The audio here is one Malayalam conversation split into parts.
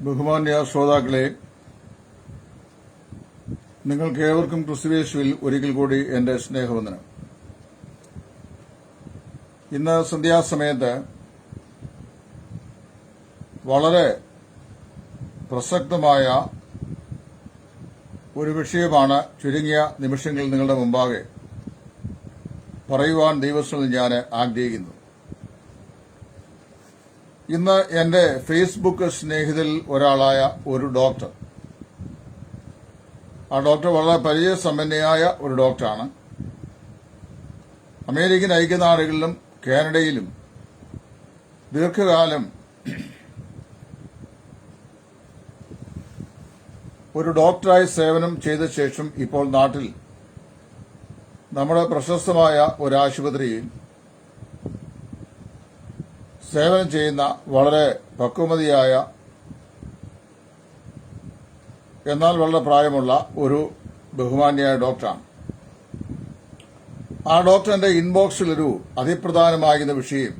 ബഹുമാന്യ ശ്രോതാക്കളെ, നിങ്ങൾക്കേവർക്കും ക്രിസ്തുയേശുവിൽ ഒരിക്കൽ കൂടി എന്റെ സ്നേഹവന്ദനം. ഇന്ന് സന്ധ്യാസമയത്ത് വളരെ പ്രസക്തമായ ഒരു വിഷയമാണ് ചുരുങ്ങിയ നിമിഷങ്ങളിൽ നിങ്ങളുടെ മുമ്പാകെ പറയുവാൻ ദൈവസ്ഥയിൽ ഞാൻ ആഗ്രഹിക്കുന്നു. ഇന്ന് എന്റെ ഫേസ്ബുക്ക് സ്നേഹിതരിൽ ഒരാളായ ഒരു ഡോക്ടർ, ആ ഡോക്ടർ വളരെ പരിചയസമ്പന്നയായ ഒരു ഡോക്ടറാണ്. അമേരിക്കൻ ഐക്യനാടുകളിലും കാനഡയിലും ദീർഘകാലം ഒരു ഡോക്ടറായി സേവനം ചെയ്ത ശേഷം ഇപ്പോൾ നാട്ടിൽ നമ്മുടെ പ്രശസ്തമായ ഒരു ആശുപത്രിയിൽ സേവനം ചെയ്യുന്ന വളരെ പക്വമതിയായ എന്നാൽ വളരെ പ്രായമുള്ള ഒരു ബഹുമാന്യയായ ഡോക്ടറാണ്. ആ ഡോക്ടറിന്റെ ഇൻബോക്സിലൊരു അതിപ്രധാനമാകുന്ന വിഷയം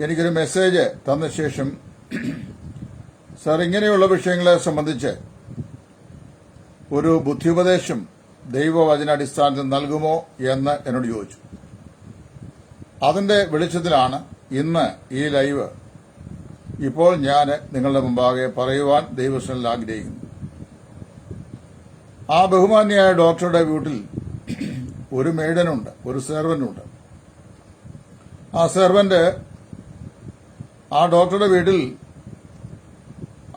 എനിക്കൊരു മെസ്സേജ് തന്ന ശേഷം, സർ, ഇങ്ങനെയുള്ള വിഷയങ്ങളെ സംബന്ധിച്ച് ഒരു ബുദ്ധിയുപദേശം ദൈവവചനാടിസ്ഥാനത്തിൽ നൽകുമോ എന്ന് എന്നോട് ചോദിച്ചു. അതിന്റെ വെളിച്ചത്തിലാണ് ഇന്ന് ഈ ലൈവ് ഇപ്പോൾ ഞാൻ നിങ്ങളുടെ മുമ്പാകെ പറയുവാൻ ദൈവസ്ഥനിൽ ആഗ്രഹിക്കുന്നു. ആ ബഹുമാന്യയായ ഡോക്ടറുടെ വീട്ടിൽ ഒരു മെയ്ഡനുണ്ട്, ഒരു സെർവന്റുണ്ട്. ആ സെർവന്റ് ആ ഡോക്ടറുടെ വീട്ടിൽ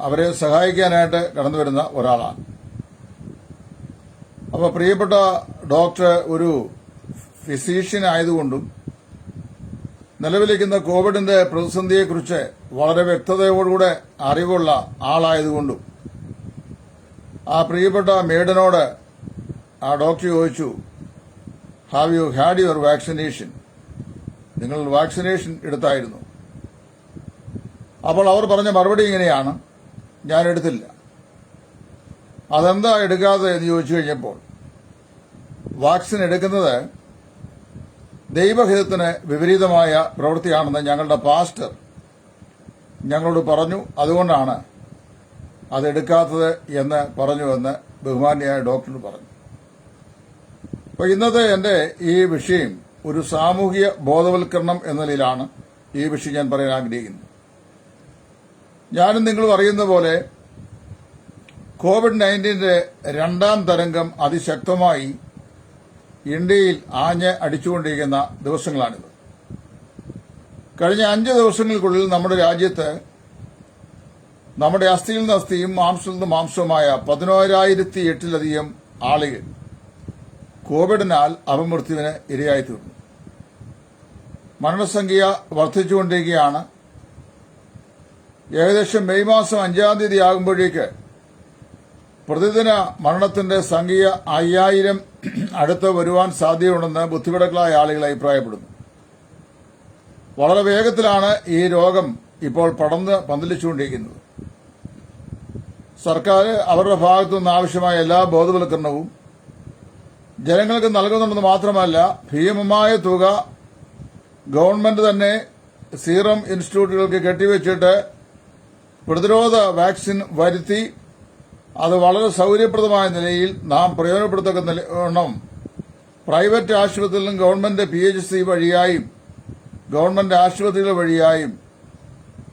അവരെ സഹായിക്കാനായിട്ട് കടന്നു വരുന്ന ഒരാളാണ്. അപ്പോൾ പ്രിയപ്പെട്ട ഡോക്ടർ ഒരു ഫിസീഷ്യൻ ആയതുകൊണ്ടും നിലവിലിരിക്കുന്ന കോവിഡിന്റെ പ്രതിസന്ധിയെക്കുറിച്ച് വളരെ വ്യക്തതയോടുകൂടെ അറിവുള്ള ആളായതുകൊണ്ടും ആ പ്രിയപ്പെട്ട മേഡനോട് ആ ഡോക്ടർ ചോദിച്ചു, have you had your vaccination? നിങ്ങൾ വാക്സിനേഷൻ എടുത്തായിരുന്നു? അപ്പോൾ അവർ പറഞ്ഞ മറുപടി ഇങ്ങനെയാണ്, ഞാൻ എടുത്തില്ല. അതെന്താ എടുക്കാതെ എന്ന് ചോദിച്ചു കഴിഞ്ഞപ്പോൾ, വാക്സിൻ എടുക്കുന്നത് ദൈവഹിതത്തിന് വിപരീതമായ പ്രവൃത്തിയാണെന്ന് ഞങ്ങളുടെ പാസ്റ്റർ ഞങ്ങളോട് പറഞ്ഞു, അതുകൊണ്ടാണ് അതെടുക്കാത്തത് എന്ന് പറഞ്ഞുവെന്ന് ബഹുമാന്യയായ ഡോക്ടർ പറഞ്ഞു. അപ്പോൾ ഇന്നത്തെ എന്റെ ഈ വിഷയം ഒരു സാമൂഹിക ബോധവൽക്കരണം എന്ന നിലയിലാണ് ഈ വിഷയം ഞാൻ പറയാൻ ആഗ്രഹിക്കുന്നത്. ഞാനും നിങ്ങളും അറിയുന്ന പോലെ കോവിഡ്-19 രണ്ടാം തരംഗം അതിശക്തമായി ഇന്ത്യയിൽ ആഞ്ഞ് അടിച്ചുകൊണ്ടിരിക്കുന്ന ദിവസങ്ങളാണിത്. കഴിഞ്ഞ 5 ദിവസങ്ങൾക്കുള്ളിൽ നമ്മുടെ രാജ്യത്ത് നമ്മുടെ അസ്ഥിയിൽ നിന്ന് അസ്ഥിയും മാംസത്തിൽ നിന്ന് മാംസവുമായ 11,008 ആളുകൾ കോവിഡിനാൽ അപമൃത്യുവിന് ഇരയായിത്തീർന്നു. മരണസംഖ്യ വർദ്ധിച്ചുകൊണ്ടിരിക്കുകയാണ്. ഏകദേശം മെയ് മാസം 5-ാം തീയതി ആകുമ്പോഴേക്ക് പ്രതിദിന മരണത്തിന്റെ സംഖ്യ 5,000 അടുത്ത് വരുവാൻ സാധ്യതയുണ്ടെന്ന് ബുദ്ധിമുട്ടുകളായ ആളുകൾ അഭിപ്രായപ്പെടുന്നു. വളരെ വേഗത്തിലാണ് ഈ രോഗം ഇപ്പോൾ പടർന്ന് പന്തലിച്ചുകൊണ്ടിരിക്കുന്നത്. സർക്കാർ അവരുടെ ഭാഗത്തുനിന്ന് ആവശ്യമായ എല്ലാ ബോധവൽക്കരണവും ജനങ്ങൾക്ക് നൽകുന്നുണ്ടെന്ന് മാത്രമല്ല, ഭീമമായ തുക ഗവൺമെന്റ് തന്നെ സീറം ഇൻസ്റ്റിറ്റ്യൂട്ടുകൾക്ക് കെട്ടിവെച്ചിട്ട് പ്രതിരോധ വാക്സിൻ വരുത്തി അത് വളരെ സൌകര്യപ്രദമായ നിലയിൽ നാം പ്രയോജനപ്പെടുത്തണം പ്രൈവറ്റ് ആശുപത്രികളിലും ഗവൺമെന്റ് PHC വഴിയായും ഗവൺമെന്റ് ആശുപത്രികൾ വഴിയായും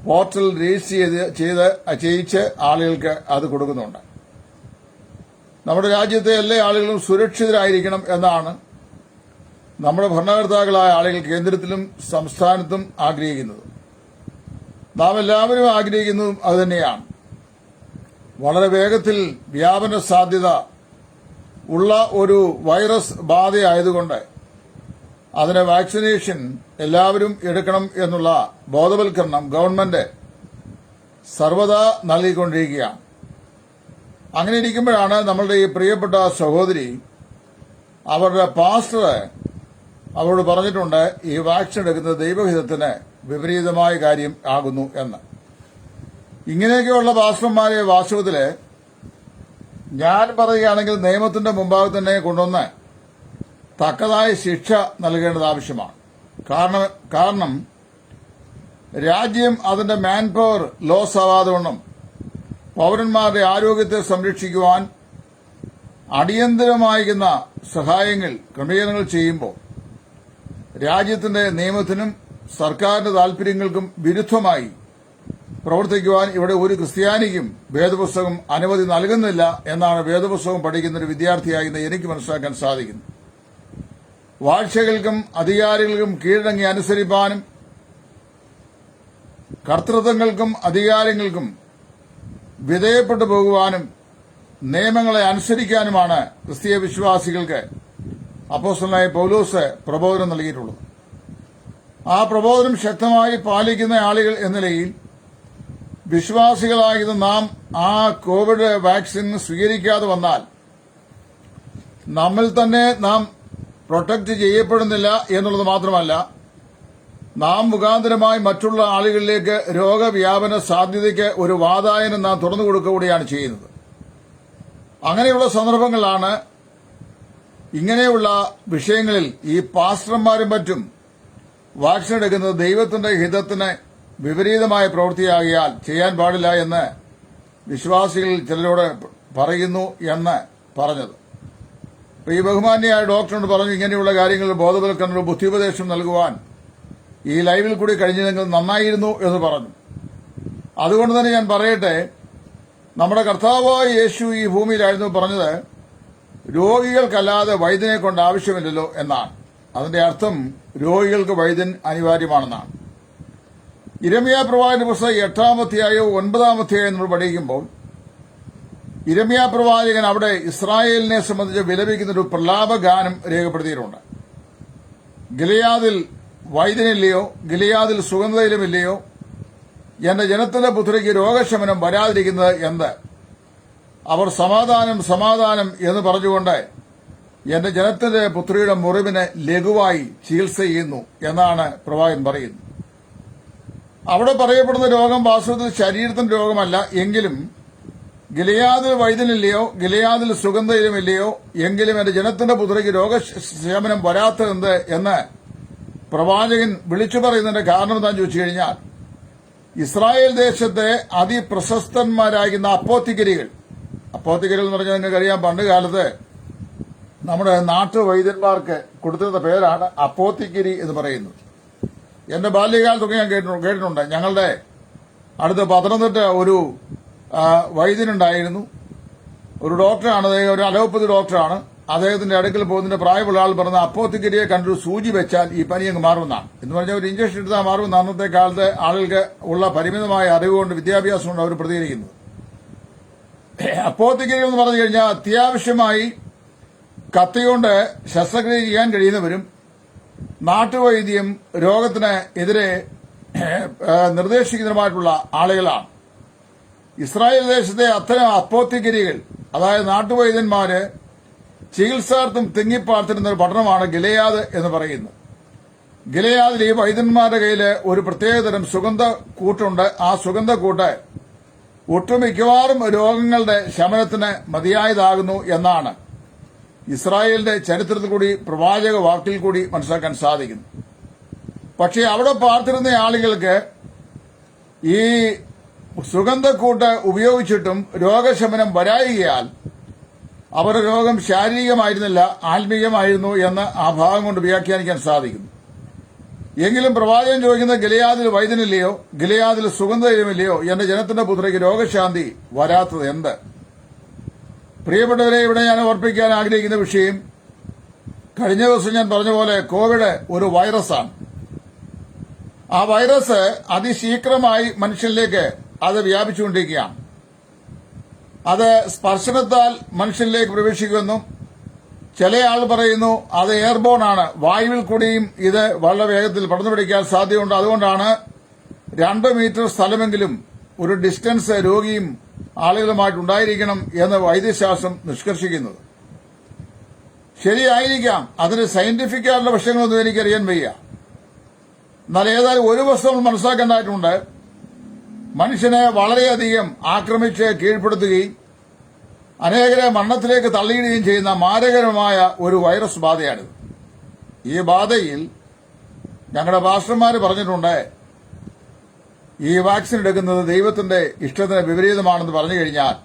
പോർട്ടൽ രജിസ്റ്റർ ചെയ്യിച്ച് ആളുകൾക്ക് അത് കൊടുക്കുന്നുണ്ട്. നമ്മുടെ രാജ്യത്തെ എല്ലാ ആളുകളും സുരക്ഷിതരായിരിക്കണം എന്നാണ് നമ്മുടെ ഭരണകർത്താക്കളായ ആളുകൾ കേന്ദ്രത്തിലും സംസ്ഥാനത്തും ആഗ്രഹിക്കുന്നത്. നാം എല്ലാവരും ആഗ്രഹിക്കുന്നതും അതുതന്നെയാണ്. വളരെ വേഗത്തിൽ വ്യാപന സാധ്യത ഉള്ള ഒരു വൈറസ് ബാധയായതുകൊണ്ട് അതിന് വാക്സിനേഷൻ എല്ലാവരും എടുക്കണം എന്നുള്ള ബോധവൽക്കരണം ഗവൺമെന്റ് സർവദാ നൽകിക്കൊണ്ടിരിക്കുകയാണ്. അങ്ങനെ ഇരിക്കുമ്പോഴാണ് നമ്മളുടെ ഈ പ്രിയപ്പെട്ട സഹോദരി അവരുടെ പാസ്റ്റർ അവരോട് പറഞ്ഞിട്ടുണ്ട്, ഈ വാക്സിൻ എടുക്കുന്നത് ദൈവഹിതത്തിന് വിപരീതമായ കാര്യം ആകുന്നു എന്ന്. ഇങ്ങനെയൊക്കെയുള്ള പാസ്റ്റർമാരെ വാസ്തവത്തില് ഞാൻ പറയുകയാണെങ്കിൽ നിയമത്തിന്റെ മുമ്പാകെ തന്നെ കൊണ്ടുവന്ന് തക്കതായ ശിക്ഷ നൽകേണ്ടത് ആവശ്യമാണ്. കാരണം രാജ്യം അതിന്റെ മാൻ പവർ ലോസ് ആവാതെ വണ്ണം പൌരന്മാരുടെ ആരോഗ്യത്തെ സംരക്ഷിക്കുവാൻ അടിയന്തരമായിരിക്കുന്ന സഹായങ്ങൾ ക്രമീകരണങ്ങൾ ചെയ്യുമ്പോൾ രാജ്യത്തിന്റെ നിയമത്തിനും സർക്കാരിന്റെ താൽപര്യങ്ങൾക്കും വിരുദ്ധമായി പ്രവർത്തിക്കുവാൻ ഇവിടെ ഒരു ക്രിസ്ത്യാനിക്കും വേദപുസ്തകം അനുമതി നൽകുന്നില്ല എന്നാണ് വേദപുസ്തകം പഠിക്കുന്ന ഒരു വിദ്യാർത്ഥിയായി എനിക്ക് മനസ്സിലാക്കാൻ സാധിക്കുന്നത്. വാഴ്ചകൾക്കും അധികാരികൾക്കും കീഴടങ്ങി അനുസരിപ്പാനും കർത്തൃത്വങ്ങൾക്കും അധികാരങ്ങൾക്കും വിധേയപ്പെട്ടു പോകുവാനും നിയമങ്ങളെ അനുസരിക്കാനുമാണ് ക്രിസ്തീയ വിശ്വാസികൾക്ക് അപ്പോസ്തലനായ പൗലോസ് പ്രബോധനം നൽകിയിട്ടുള്ളത്. ആ പ്രബോധനം ശക്തമായി പാലിക്കുന്ന ആളുകൾ എന്ന നിലയിൽ വിശ്വാസികളായത് നാം ആ കോവിഡ് വാക്സിൻ സ്വീകരിക്കാതെ വന്നാൽ നമ്മിൽ തന്നെ നാം പ്രൊട്ടക്ട് ചെയ്യപ്പെടുന്നില്ല എന്നുള്ളത് മാത്രമല്ല, നാം മുഖാന്തരമായി മറ്റുള്ള ആളുകളിലേക്ക് രോഗവ്യാപന സാധ്യതയ്ക്ക് ഒരു വാതായനം നാം തുറന്നു കൊടുക്കുകയാണ് ചെയ്യുന്നത്. അങ്ങനെയുള്ള സന്ദർഭങ്ങളിലാണ് ഇങ്ങനെയുള്ള വിഷയങ്ങളിൽ ഈ പാസ്റ്റർമാരും മറ്റും വാക്സിൻ എടുക്കുന്നത് ദൈവത്തിന്റെ ഹിതത്തിന് വിപരീതമായ പ്രവൃത്തിയാകിയാൽ ചെയ്യാൻ പാടില്ല എന്ന് വിശ്വാസികൾ ചിലരോട് പറയുന്നു എന്ന് പറഞ്ഞത്. ഈ ബഹുമാന്യയായ ഡോക്ടറോട് പറഞ്ഞു, ഇങ്ങനെയുള്ള കാര്യങ്ങളിൽ ബോധവൽക്കരണ ബുദ്ധിപദേശം നൽകുവാൻ ഈ ലൈവിൽ കൂടി കഴിഞ്ഞതെങ്കിൽ നന്നായിരുന്നു എന്ന് പറഞ്ഞു. അതുകൊണ്ട് തന്നെ ഞാൻ പറയട്ടെ, നമ്മുടെ കർത്താവായ യേശു ഈ ഭൂമിയിലായിരുന്നു പറഞ്ഞത് രോഗികൾക്കല്ലാതെ വൈദ്യനെ കൊണ്ട് ആവശ്യമില്ലല്ലോ എന്നാണ്. അതിന്റെ അർത്ഥം രോഗികൾക്ക് വൈദ്യൻ അനിവാര്യമാണെന്നാണ്. യിരെമ്യാ പ്രവാചകന്റെ പുസ്തകം 8-ാം അധ്യായവും 9-ാം അധ്യായവും നമ്മൾ പഠിക്കുമ്പോൾ യിരെമ്യാ പ്രവാചകൻ അവിടെ ഇസ്രായേലിനെ സംബന്ധിച്ച് വിലപിക്കുന്ന ഒരു പ്രലാപഗാനം രേഖപ്പെടുത്തിയിട്ടുണ്ട്. ഗിലെയാദിൽ വൈദ്യനില്ലയോ, ഗിലെയാദിൽ സുഗന്ധതൈലമില്ലയോ, എന്റെ ജനത്തിന്റെ പുത്രിക്ക് രോഗശമനം വരാതിരിക്കുന്നത് എന്ത്? അവർ സമാധാനം സമാധാനം എന്ന് പറഞ്ഞുകൊണ്ട് എന്റെ ജനത്തിന്റെ പുത്രിയുടെ മുറിവിന് ലഘുവായി ചികിത്സ ചെയ്യുന്നു എന്നാണ് പ്രവാചകൻ പറയുന്നത്. അവിടെ പറയപ്പെടുന്ന രോഗം വാസ്തവത്തിൽ ശരീരത്തിന്റെ രോഗമല്ല. എങ്കിലും ഗിലെയാദിൽ വൈദ്യനില്ലയോ, ഗിലെയാദിൽ സുഗന്ധയിലുമില്ലയോ, എങ്കിലും എന്റെ ജനത്തിന്റെ പുത്രിക്ക് രോഗശമനം വരാത്തതെന്ത് എന്ന് പ്രവാചകൻ വിളിച്ചു പറയുന്നതിന്റെ കാരണം എന്താണെന്ന് ചോദിച്ചു കഴിഞ്ഞാൽ, ഇസ്രായേൽ ദേശത്തെ അതിപ്രശസ്തന്മാരായിരുന്ന അപ്പോത്തിക്കരികൾ എന്ന് പറഞ്ഞാൽ നിങ്ങൾക്കറിയാം, പണ്ട് കാലത്ത് നമ്മുടെ നാട്ടുവൈദ്യന്മാർക്ക് കൊടുത്തിരുന്ന പേരാണ് അപ്പോത്തിക്കരി എന്ന് പറയുന്നത്. എന്റെ ബാല്യകാലത്തൊക്കെ ഞാൻ കേട്ടിട്ടുണ്ട്. ഞങ്ങളുടെ അടുത്ത പത്തനംതിട്ട ഒരു വൈദ്യനുണ്ടായിരുന്നു, ഒരു ഡോക്ടറാണ്, ഒരു അലോപ്പതി ഡോക്ടറാണ്. അദ്ദേഹത്തിന്റെ അടുക്കൽ പോകുന്നതിന്റെ പ്രായമുള്ള ആൾ പറഞ്ഞ അപ്പോത്തിക്കരിയെ കണ്ടൊരു സൂചി വെച്ചാൽ ഈ പനി അങ്ങ് മാറുമെന്നാണ്. എന്ന് പറഞ്ഞാൽ ഒരു ഇഞ്ചക്ഷൻ എടുത്താൽ മാറുമെന്ന് അന്നത്തെ കാലത്ത് ആളുകൾക്ക് ഉള്ള പരിമിതമായ അറിവുകൊണ്ട് വിദ്യാഭ്യാസം കൊണ്ട് അവർ പ്രതികരിക്കുന്നത്. അപ്പോത്തിക്കരികൾ എന്ന് പറഞ്ഞു കഴിഞ്ഞാൽ അത്യാവശ്യമായി കത്തികൊണ്ട് ശസ്ത്രക്രിയ ചെയ്യാൻ കഴിയുന്നവരും നാട്ടുവൈദ്യം രോഗത്തിന് എതിരെ നിർദ്ദേശിക്കുന്നതുമായിട്ടുള്ള ആളുകളാണ്. ഇസ്രായേൽ ദേശത്തെ അത്തരം അപ്പോത്തിക്കരികൾ, അതായത് നാട്ടുവൈദ്യന്മാര് ചികിത്സാർത്ഥം തിങ്ങിപ്പാർത്തിരുന്ന ഒരു പട്ടണമാണ് ഗിലെയാദ് എന്ന് പറയുന്നത്. ഗിലെയാദിൽ ഈ വൈദ്യന്മാരുടെ കയ്യിൽ ഒരു പ്രത്യേകതരം സുഗന്ധ കൂട്ടുണ്ട്. ആ സുഗന്ധക്കൂട്ട് ഒട്ടുമിക്കവാറും രോഗങ്ങളുടെ ശമനത്തിന് മതിയായതാകുന്നു എന്നാണ് ഇസ്രായേലിന്റെ ചരിത്രത്തിൽ കൂടി പ്രവാചക വാക്കിൽ കൂടി മനസ്സിലാക്കാൻ സാധിക്കുന്നു. പക്ഷേ അവിടെ പാർത്തിരുന്ന ആളുകൾക്ക് ഈ സുഗന്ധക്കൂട്ട് ഉപയോഗിച്ചിട്ടും രോഗശമനം വരായികയാൽ അവരുടെ രോഗം ശാരീരികമായിരുന്നില്ല, ആത്മീയമായിരുന്നു എന്ന് ആ ഭാഗം കൊണ്ട് വ്യാഖ്യാനിക്കാൻ സാധിക്കുന്നു. എങ്കിലും പ്രവാചകൻ ചോദിക്കുന്നത് ഗിലെയാദിൽ വൈദ്യനില്ലയോ, ഗിലെയാദിൽ സുഗന്ധയിലുമില്ലയോ, എന്റെ ജനത്തിന്റെ പുത്രിക്ക് രോഗശാന്തി വരാത്തത് എന്ത്? പ്രിയപ്പെട്ടവരെ, ഇവിടെ ഞാൻ ഓർപ്പിക്കാൻ ആഗ്രഹിക്കുന്ന വിഷയം, കഴിഞ്ഞ ദിവസം ഞാൻ പറഞ്ഞ പോലെ കോവിഡ് ഒരു വൈറസാണ്. ആ വൈറസ് അതിശീഘ്രമായി മനുഷ്യനിലേക്ക് അത് വ്യാപിച്ചുകൊണ്ടിരിക്കുകയാണ്. അത് സ്പർശനത്താൽ മനുഷ്യനിലേക്ക് പ്രവേശിക്കുമെന്നും ചില ആൾ പറയുന്നു അത് എയർബോൺ ആണ്, വായുവിൽ കൂടിയും ഇത് വളരെ വേഗത്തിൽ പടർന്നു പിടിക്കാൻ സാധ്യതയുണ്ട്. അതുകൊണ്ടാണ് 2 മീറ്റർ സ്ഥലമെങ്കിലും ഒരു ഡിസ്റ്റൻസ് രോഗിയും ആളുകളുമായിട്ടുണ്ടായിരിക്കണം എന്ന് വൈദ്യശാസ്ത്രം നിഷ്കർഷിക്കുന്നത്. ശരിയായിരിക്കാം, അതിന് സയന്റിഫിക് ആയിട്ടുള്ള വശങ്ങളൊന്നും എനിക്കറിയാൻ വയ്യ. എന്നാൽ ഏതായാലും ഒരു വസ്തു മനസ്സിലാക്കേണ്ടതായിട്ടുണ്ട്. മനുഷ്യനെ വളരെയധികം ആക്രമിച്ച് കീഴ്പ്പെടുത്തുകയും അനേകരെ മരണത്തിലേക്ക് തള്ളിയിടുകയും ചെയ്യുന്ന മാരകരമായ ഒരു വൈറസ് ബാധയാണിത്. ഈ ബാധയിൽ ഞങ്ങളുടെ പാസ്റ്റർമാർ പറഞ്ഞിട്ടുണ്ട്, ഈ വാക്സിൻ എടുക്കുന്നത് ദൈവത്തിന്റെ ഇഷ്ടത്തിന് വിപരീതമാണെന്ന് പറഞ്ഞു കഴിഞ്ഞാൽ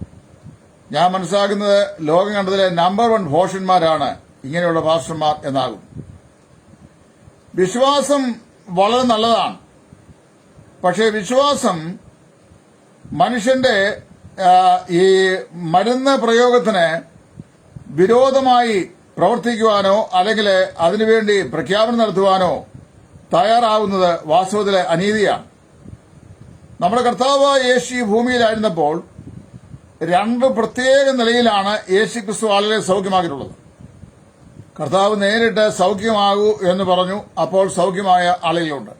ഞാൻ മനസ്സിലാക്കുന്നത് ലോകം കണ്ടതിലെ നമ്പർ 1 ഭോഷന്മാരാണ് ഇങ്ങനെയുള്ള പാസ്റ്റർമാർ എന്നാകും. വിശ്വാസം വളരെ നല്ലതാണ്. പക്ഷേ വിശ്വാസം മനുഷ്യന്റെ ഈ മരുന്ന് പ്രയോഗത്തിന് വിരോധമായി പ്രവർത്തിക്കുവാനോ അല്ലെങ്കിൽ അതിനുവേണ്ടി പ്രഖ്യാപനം നടത്തുവാനോ തയ്യാറാവുന്നത് വാസ്തവത്തിലെ അനീതിയാണ്. നമ്മുടെ കർത്താവ് യേശു ഭൂമിയിലായിരുന്നപ്പോൾ 2 പ്രത്യേക നിലയിലാണ് യേശു ക്രിസ്തു ആളുകളെ സൗഖ്യമാക്കിയിട്ടുള്ളത്. കർത്താവ് നേരിട്ട് സൗഖ്യമാകൂ എന്ന് പറഞ്ഞു, അപ്പോൾ സൗഖ്യമായ ആളുകളുണ്ട്.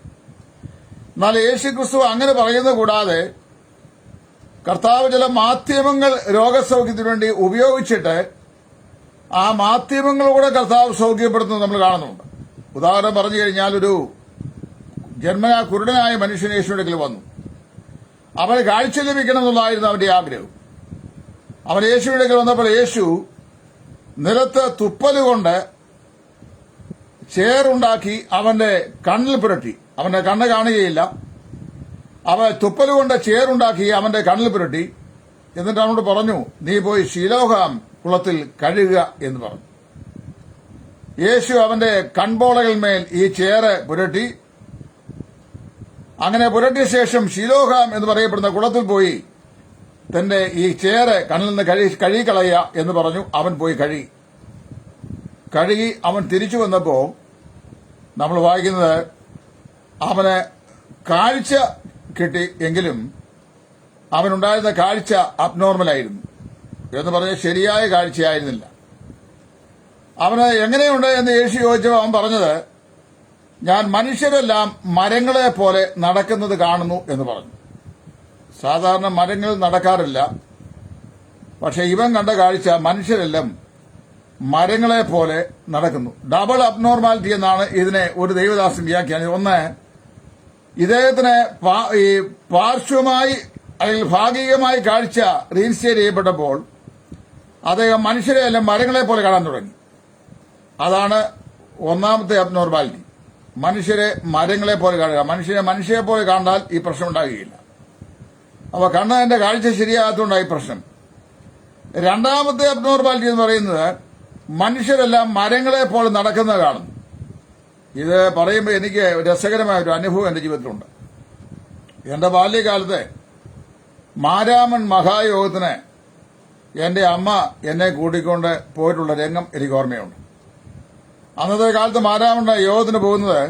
എന്നാൽ യേശു ക്രിസ്തു അങ്ങനെ പറയുന്നത് കൂടാതെ കർത്താവ് ചില മാധ്യമങ്ങൾ രോഗസൗഖ്യത്തിന് വേണ്ടി ഉപയോഗിച്ചിട്ട് ആ മാധ്യമങ്ങളിലൂടെ കർത്താവ് സൗഖ്യപ്പെടുത്തുന്നത് നമ്മൾ കാണുന്നുണ്ട്. ഉദാഹരണം പറഞ്ഞു കഴിഞ്ഞാൽ ഒരു ജന്മനാ കുരുടനായ മനുഷ്യൻ യേശുവിന്റെ അടുക്കൽ വന്നു. അവന് കാഴ്ച ലഭിക്കണം എന്നുള്ളതായിരുന്നു അവന്റെ ആഗ്രഹം. അവൻ യേശുവിന്റെ അടുക്കൽ വന്നപ്പോൾ യേശു നിലത്ത് തുപ്പലുകൊണ്ട് ചേറുണ്ടാക്കി അവന്റെ കണ്ണിൽ പുരട്ടി. അവന്റെ കണ്ണ് കാണുകയില്ല. അവൻ തുപ്പലുകൊണ്ട് ചേറുണ്ടാക്കി അവന്റെ കണ്ണിൽ പുരട്ടി. എന്നിട്ട് അവനോട് പറഞ്ഞു, നീ പോയി ശിലോഹാം കുളത്തിൽ കഴുകുക എന്ന് പറഞ്ഞു. യേശു അവന്റെ കൺപോളകൾമേൽ ഈ ചേറ് പുരട്ടി. അങ്ങനെ പുരട്ടിയ ശേഷം ശിലോഹാം എന്ന് പറയപ്പെടുന്ന കുളത്തിൽ പോയി തന്റെ ഈ ചേറ് കണ്ണിൽ നിന്ന് കഴുകിക്കളയുക എന്ന് പറഞ്ഞു. അവൻ പോയി കഴുകി അവൻ തിരിച്ചു വന്നപ്പോ നമ്മൾ വായിക്കുന്നത് അവന് കാഴ്ച കിട്ടി. എങ്കിലും അവനുണ്ടായിരുന്ന കാഴ്ച അബ്നോർമലായിരുന്നു എന്ന് പറഞ്ഞ് ശരിയായ കാഴ്ചയായിരുന്നില്ല. അവന് എങ്ങനെയുണ്ട് എന്ന് യേശു ചോദിച്ചപ്പോൾ അവൻ പറഞ്ഞത്, ഞാൻ മനുഷ്യരെല്ലാം മരങ്ങളെ പോലെ നടക്കുന്നത് കാണുന്നു എന്ന് പറഞ്ഞു. സാധാരണ മരങ്ങൾ നടക്കാറില്ല. പക്ഷെ ഇവൻ കണ്ട കാഴ്ച മനുഷ്യരെല്ലാം മരങ്ങളെ പോലെ നടക്കുന്നു. ഡബിൾ അബ്നോർമാലിറ്റി എന്നാണ് ഇതിനെ ഒരു ദൈവദാസൻ വ്യാഖ്യാനിച്ചത്. ഒന്ന്, ഇദ്ദേഹത്തിന് ഈ പാർശ്വമായി അല്ലെങ്കിൽ ഭാഗികമായി കാഴ്ച റീഇൻസ്റ്റേറ്റ് ചെയ്യപ്പെട്ടപ്പോൾ അദ്ദേഹം മനുഷ്യരെ എല്ലാം മരങ്ങളെ പോലെ കാണാൻ തുടങ്ങി. അതാണ് ഒന്നാമത്തെ അബ്നോർമാലിറ്റി. മനുഷ്യരെ മരങ്ങളെ പോലെ കാണുക. മനുഷ്യരെ പോലെ കണ്ടാൽ ഈ പ്രശ്നം ഉണ്ടാകുകയില്ല. അപ്പൊ കണ്ണതിന്റെ കാഴ്ച ശരിയാകാത്തതുകൊണ്ടാണ് ഈ പ്രശ്നം. രണ്ടാമത്തെ അബ്നോർമാലിറ്റി എന്ന് പറയുന്നത് മനുഷ്യരെല്ലാം മരങ്ങളെ പോലെ നടക്കുന്നത് കാണുന്നു. ഇത് പറയുമ്പോൾ എനിക്ക് രസകരമായ ഒരു അനുഭവം എന്റെ ജീവിതത്തിലുണ്ട്. എന്റെ ബാല്യകാലത്തെ മാരാമൺ മഹായോഗത്തിന് എന്റെ അമ്മ എന്നെ കൂട്ടിക്കൊണ്ട് പോയിട്ടുള്ള രംഗം എനിക്ക് ഓർമ്മയുണ്ട്. അന്നത്തെ കാലത്ത് മാരാമണ്ണ യോഗത്തിന് പോകുന്നത്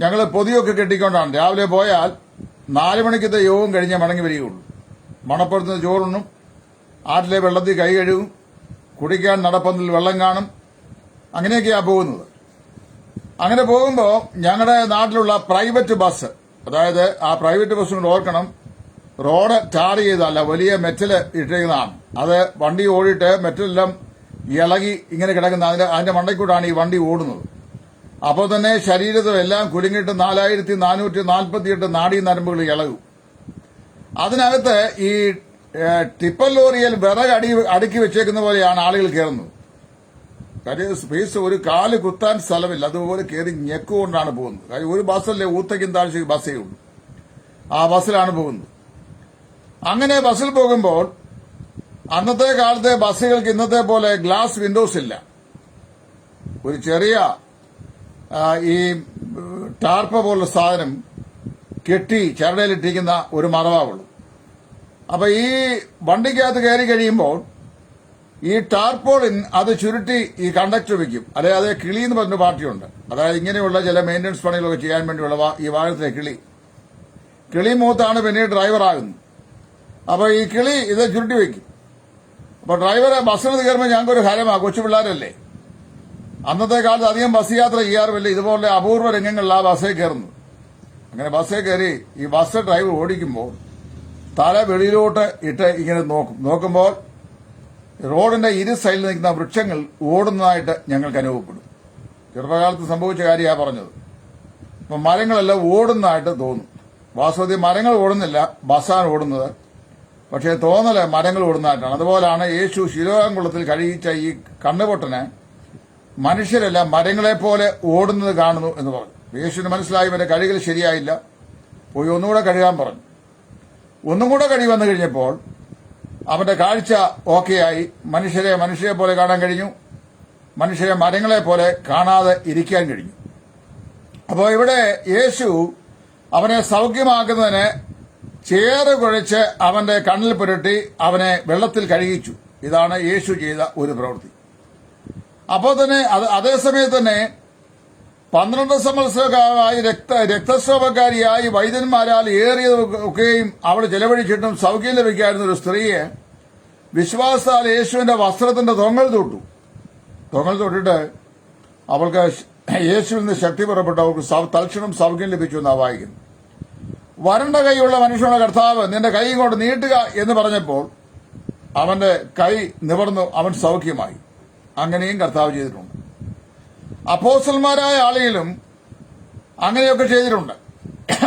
ഞങ്ങൾ പൊതിയൊക്കെ കെട്ടിക്കൊണ്ടാണ്. രാവിലെ പോയാൽ 4 മണിക്കത്തെ യോഗം കഴിഞ്ഞാൽ മടങ്ങി വരികയുള്ളൂ. മണപ്പുറത്ത് ചോറുണ്ണും, ആറ്റിലെ വെള്ളത്തിൽ കൈ കഴുകും, കുടിക്കാൻ നടപ്പന്തൽ വെള്ളം കാണും. അങ്ങനെയൊക്കെയാണ് പോകുന്നത്. അങ്ങനെ പോകുമ്പോൾ ഞങ്ങളുടെ നാട്ടിലുള്ള പ്രൈവറ്റ് ബസ്, അതായത് ആ പ്രൈവറ്റ് ബസ് കൊണ്ട് ഓർക്കണം, റോഡ് ടാർ ചെയ്തല്ല, വലിയ മെറ്റല് ഇട്ടിരിക്കുന്നതാണ്. അത് വണ്ടി ഓടിയിട്ട് മെറ്റലെല്ലാം ഇളകി ഇങ്ങനെ കിടക്കുന്ന അതിന്റെ മണ്ടയ്ക്കൂടാണ് ഈ വണ്ടി ഓടുന്നത്. അപ്പോൾ തന്നെ ശരീരത്തിൽ എല്ലാം കുലുങ്ങിയിട്ട് 4448 നാഡീ നരമ്പുകൾ ഇളകും. അതിനകത്ത് ഈ ടിപ്പർ ലോറിയിൽ വിറക് അടുക്കി വെച്ചേക്കുന്ന പോലെയാണ് ആളുകൾ കയറുന്നത്. കാര്യം സ്പേസ് ഒരു കാല് കുത്താൻ സ്ഥലമില്ല. അതുപോലെ കയറി ഞെക്കുകൊണ്ടാണ് പോകുന്നത്. കാര്യം ഒരു ബസ്സല്ലേ ഊത്തയ്ക്കും താഴ്ചയ്ക്ക് ബസ്സേ ഉള്ളൂ. ആ ബസ്സിലാണ് പോകുന്നത്. അങ്ങനെ ബസ്സിൽ പോകുമ്പോൾ അന്നത്തെ കാലത്തെ ബസ്സുകൾക്ക് ഇന്നത്തെ പോലെ ഗ്ലാസ് വിൻഡോസ് ഇല്ല. ഒരു ചെറിയ ഈ ടാർപ്പ പോലുള്ള സാധനം കെട്ടി ചരടയിലിട്ടിരിക്കുന്ന ഒരു മറവാവുള്ളൂ. അപ്പൊ ഈ വണ്ടിക്കകത്ത് കയറി കഴിയുമ്പോൾ ഈ ടാർപോളിൻ അത് ചുരുട്ടി ഈ കണ്ടക്ടർ വെക്കും. അതായത് കിളി എന്ന് പറഞ്ഞ പാർട്ടിയുണ്ട്. അതായത് ഇങ്ങനെയുള്ള ചില മെയിന്റനൻസ് പണികളൊക്കെ ചെയ്യാൻ വേണ്ടിയുള്ള ഈ വാഹനത്തിലെ കിളി മൂത്താണ് പിന്നീട് ഡ്രൈവറാകുന്നത്. അപ്പൊ ഈ കിളി ഇത് ചുരുട്ടി വെക്കും. അപ്പൊ ഡ്രൈവറെ ബസ്സിന് കയറുമ്പോൾ ഞങ്ങൾക്കൊരു ഹരമാണ്, കൊച്ചു പിള്ളേരല്ലേ. അന്നത്തെ കാലത്ത് അധികം ബസ് യാത്ര ചെയ്യാറുമില്ല. ഇതുപോലെ അപൂർവ രംഗങ്ങളിൽ ആ ബസ്സിൽ കയറുന്നു. അങ്ങനെ ബസ്സിൽ കയറി ഈ ബസ് ഡ്രൈവർ ഓടിക്കുമ്പോൾ തല വെളിയിലോട്ട് ഇട്ട് ഇങ്ങനെ നോക്കുമ്പോൾ റോഡിന്റെ ഇരു സൈഡിൽ നിൽക്കുന്ന വൃക്ഷങ്ങൾ ഓടുന്നതായിട്ട് ഞങ്ങൾക്ക് അനുഭവപ്പെടും. ചെറുപ്പകാലത്ത് സംഭവിച്ച കാര്യമാണ് പറഞ്ഞത്. അപ്പൊ മരങ്ങളെല്ലാം ഓടുന്നതായിട്ട് തോന്നും. വാസ്തവത്തിൽ മരങ്ങൾ ഓടുന്നില്ല, ബസ്സാണ് ഓടുന്നത്. പക്ഷേ തോന്നല് മരങ്ങൾ ഓടുന്നതായിട്ടാണ്. അതുപോലാണ് യേശു ശിലോഹാം കുളത്തിൽ കഴിയിച്ച ഈ കണ്ണുപൊട്ടന് മനുഷ്യരെല്ലാം മരങ്ങളെ പോലെ ഓടുന്നത് കാണുന്നു എന്ന് പറഞ്ഞു. യേശുവിന് മനസ്സിലായി ഇവന്റെ കഴികൾ ശരിയായില്ല. പോയി ഒന്നുകൂടെ കഴുകാൻ പറഞ്ഞു. ഒന്നും കൂടെ കഴുകി വന്നു കഴിഞ്ഞപ്പോൾ അവന്റെ കാഴ്ച ഓക്കെയായി. മനുഷ്യരെ പോലെ കാണാൻ കഴിഞ്ഞു. മനുഷ്യരെ മരങ്ങളെ പോലെ കാണാതെ ഇരിക്കാൻ കഴിഞ്ഞു. അപ്പോൾ ഇവിടെ യേശു അവനെ സൗഖ്യമാക്കുന്നതിന് ചേറ് കുഴച്ച് അവന്റെ കണ്ണിൽ പുരട്ടി അവനെ വെള്ളത്തിൽ കഴുകിച്ചു. ഇതാണ് യേശു ചെയ്ത ഒരു പ്രവൃത്തി. അപ്പോൾ തന്നെ അതേസമയത്ത് തന്നെ 12 സംവത്സരമായി രക്തസ്രാവക്കാരിയായി വൈദ്യന്മാരാൽ ഏറിയതൊക്കെയും അവിടെ ചെലവഴിച്ചിട്ടും സൗഖ്യം ലഭിക്കായിരുന്ന ഒരു സ്ത്രീയെ വിശ്വാസത്താൽ യേശുവിന്റെ വസ്ത്രത്തിന്റെ തൊങ്ങൽ തൊട്ടിട്ട് അവൾക്ക് യേശുവിൽ നിന്ന് ശക്തി പുറപ്പെട്ടു. അവൾക്ക് തൽക്ഷണം സൗഖ്യം ലഭിച്ചു എന്നാണ് വായിക്കുന്നത്. വരണ്ട കൈയുള്ള മനുഷ്യനുള്ള കർത്താവ് നിന്റെ കൈ കൊണ്ട് നീട്ടുക എന്ന് പറഞ്ഞപ്പോൾ അവന്റെ കൈ നിവർന്നു, അവൻ സൗഖ്യമായി. അങ്ങനെയും കർത്താവ് ചെയ്തിട്ടുണ്ട്. അപ്പോസ്തലന്മാരായ ആളുകളും അങ്ങനെയൊക്കെ ചെയ്തിട്ടുണ്ട്.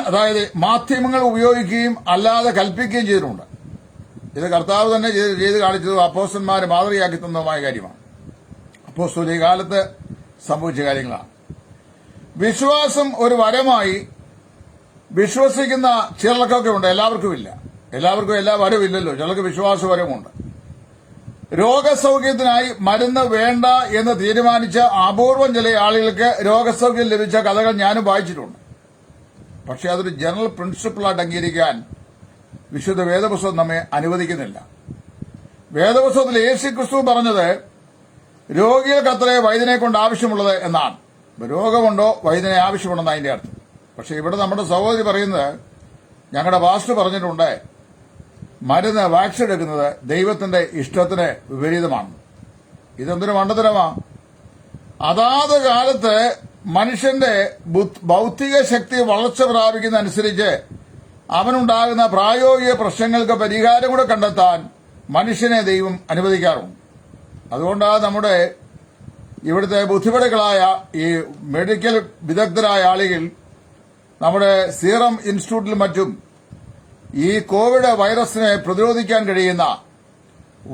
അതായത് മാധ്യമങ്ങൾ ഉപയോഗിക്കുകയും അല്ലാതെ കൽപ്പിക്കുകയും ചെയ്തിട്ടുണ്ട്. ഇത് കർത്താവ് തന്നെ ചെയ്ത് കാണിച്ചതും അപ്പോസ്തലന്മാരെ മാതൃകയാക്കി തന്നതുമായ കാര്യമാണ്. അപ്പോസ്തല കാലത്ത് സംഭവിച്ച കാര്യങ്ങളാണ്. വിശ്വാസം ഒരു വരമായി വിശ്വസിക്കുന്ന ചിലർക്കൊക്കെ ഉണ്ട്, എല്ലാവർക്കും ഇല്ല. എല്ലാവർക്കും എല്ലാ വരവും ഇല്ലല്ലോ. ചിലർക്ക് വിശ്വാസവരമുണ്ട്. രോഗസൗഖ്യത്തിനായി മരുന്ന് വേണ്ട എന്ന് തീരുമാനിച്ച അപൂർവം ചില ആളുകൾക്ക് രോഗസൗഖ്യം ലഭിച്ച കഥകൾ ഞാനും വായിച്ചിട്ടുണ്ട്. പക്ഷെ അതൊരു ജനറൽ പ്രിൻസിപ്പിളായിട്ട് അംഗീകരിക്കാൻ വിശുദ്ധ വേദപുസ്തകം നമ്മെ അനുവദിക്കുന്നില്ല. വേദപുസ്തകത്തിൽ യേശുക്രിസ്തു പറഞ്ഞത് രോഗികൾക്കത്രേ വൈദ്യനെ കൊണ്ട് ആവശ്യമുള്ളത് എന്നാണ്. രോഗമുണ്ടോ വൈദ്യനെ ആവശ്യമുണ്ടെന്ന് അതിന്റെ അർത്ഥം. പക്ഷെ ഇവിടെ നമ്മുടെ സഹോദരി പറയുന്നത്, ഞങ്ങളുടെ പാസ്റ്റർ പറഞ്ഞിട്ടുണ്ട്, മരുന്ന് വാക്സിൻ എടുക്കുന്നത് ദൈവത്തിന്റെ ഇഷ്ടത്തിന് വിപരീതമാണ്. ഇതെന്തൊരു മണ്ടത്തരമാ! അതാത് കാലത്ത് മനുഷ്യന്റെ ഭൗതിക ശക്തി വളർച്ച പ്രാപിക്കുന്ന അനുസരിച്ച് അവനുണ്ടാകുന്ന പ്രായോഗിക പ്രശ്നങ്ങൾക്ക് പരിഹാരം കൂടെ കണ്ടെത്താൻ മനുഷ്യനെ ദൈവം അനുവദിക്കാറുണ്ട്. അതുകൊണ്ടാണ് നമ്മുടെ ഇവിടുത്തെ ബുദ്ധിപരകളായ ഈ മെഡിക്കൽ വിദഗ്ധരായ ആളുകൾ നമ്മുടെ സീറം ഇൻസ്റ്റിറ്റ്യൂട്ടിലും മറ്റും ഈ കോവിഡ് വൈറസിനെ പ്രതിരോധിക്കാൻ കഴിയുന്ന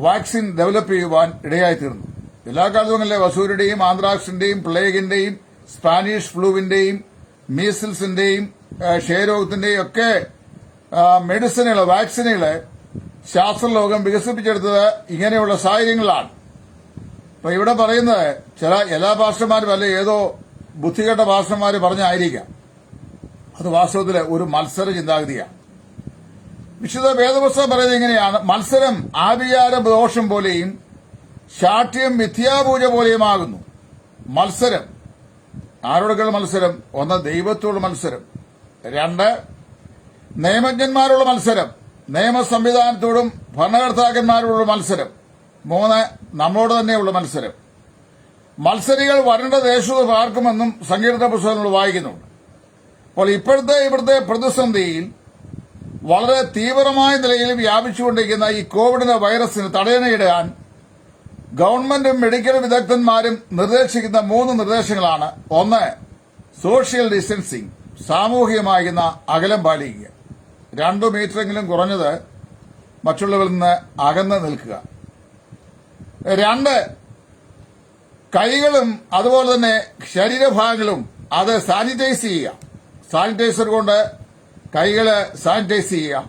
വാക്സിൻ ഡെവലപ്പ് ചെയ്യുവാൻ ഇടയായിത്തീർന്നു. എല്ലാ കാലത്തുമല്ലേ വസൂരിയുടെയും ആന്ത്രാക്സിന്റെയും പ്ലേഗിന്റെയും സ്പാനിഷ് ഫ്ലൂവിന്റെയും മീസിൽസിന്റെയും ക്ഷയരോഗത്തിന്റെയും ഒക്കെ മെഡിസിനുകൾ, വാക്സിനുകള് ശാസ്ത്രലോകം വികസിപ്പിച്ചെടുത്തത് ഇങ്ങനെയുള്ള സാഹചര്യങ്ങളാണ്. അപ്പൊ ഇവിടെ പറയുന്നത് എല്ലാ ഭാഷമാരും അല്ലെ ഏതോ ബുദ്ധികെട്ട ഭാഷമാര് പറഞ്ഞായിരിക്കാം. അത് വാസ്തവത്തില് ഒരു മത്സര ചിന്താഗതിയാണ്. വിശുദ്ധ വേദപുസ്തകം പറയുന്നത് ഇങ്ങനെയാണ്: മത്സരം ആഭിചാര ദോഷം പോലെയും ശാഠ്യം മിഥ്യാപൂജ പോലെയുമാകുന്നു. മത്സരം ആരോടൊക്കെയുള്ള മത്സരം? ഒന്ന്, ദൈവത്തോടുള്ള മത്സരം. 2, നിയമജ്ഞന്മാരുള്ള മത്സരം, നിയമ സംവിധാനത്തോടും ഭരണകർത്താക്കന്മാരോടുള്ള മത്സരം. 3, നമ്മളോട് തന്നെയുള്ള മത്സരം. മത്സരികൾ വരണ്ട ദേശത്ത് പാർക്കുമെന്നും സങ്കീർത്തന പുസ്തകങ്ങൾ വായിക്കുന്നുണ്ട്. അപ്പോൾ ഇവിടുത്തെ പ്രതിസന്ധിയിൽ വളരെ തീവ്രമായ നിലയിൽ വ്യാപിച്ചുകൊണ്ടിരിക്കുന്ന ഈ കോവിഡ് വൈറസിന് തടയണയിടാൻ ഗവൺമെന്റും മെഡിക്കൽ വിദഗ്ധന്മാരും നിർദ്ദേശിക്കുന്ന 3 നിർദ്ദേശങ്ങളാണ്. 1, സോഷ്യൽ ഡിസ്റ്റൻസിംഗ്, സാമൂഹികമാകുന്ന അകലം പാലിക്കുക. 2 മീറ്ററെങ്കിലും കുറഞ്ഞത് മറ്റുള്ളവരിൽ നിന്ന് അകന്ന് നിൽക്കുക. 2, കൈകളും അതുപോലെ തന്നെ ശരീരഭാഗങ്ങളും അത് സാനിറ്റൈസ് ചെയ്യുക. സാനിറ്റൈസർ കൊണ്ട് കൈകള് സാനിറ്റൈസ് ചെയ്യുക,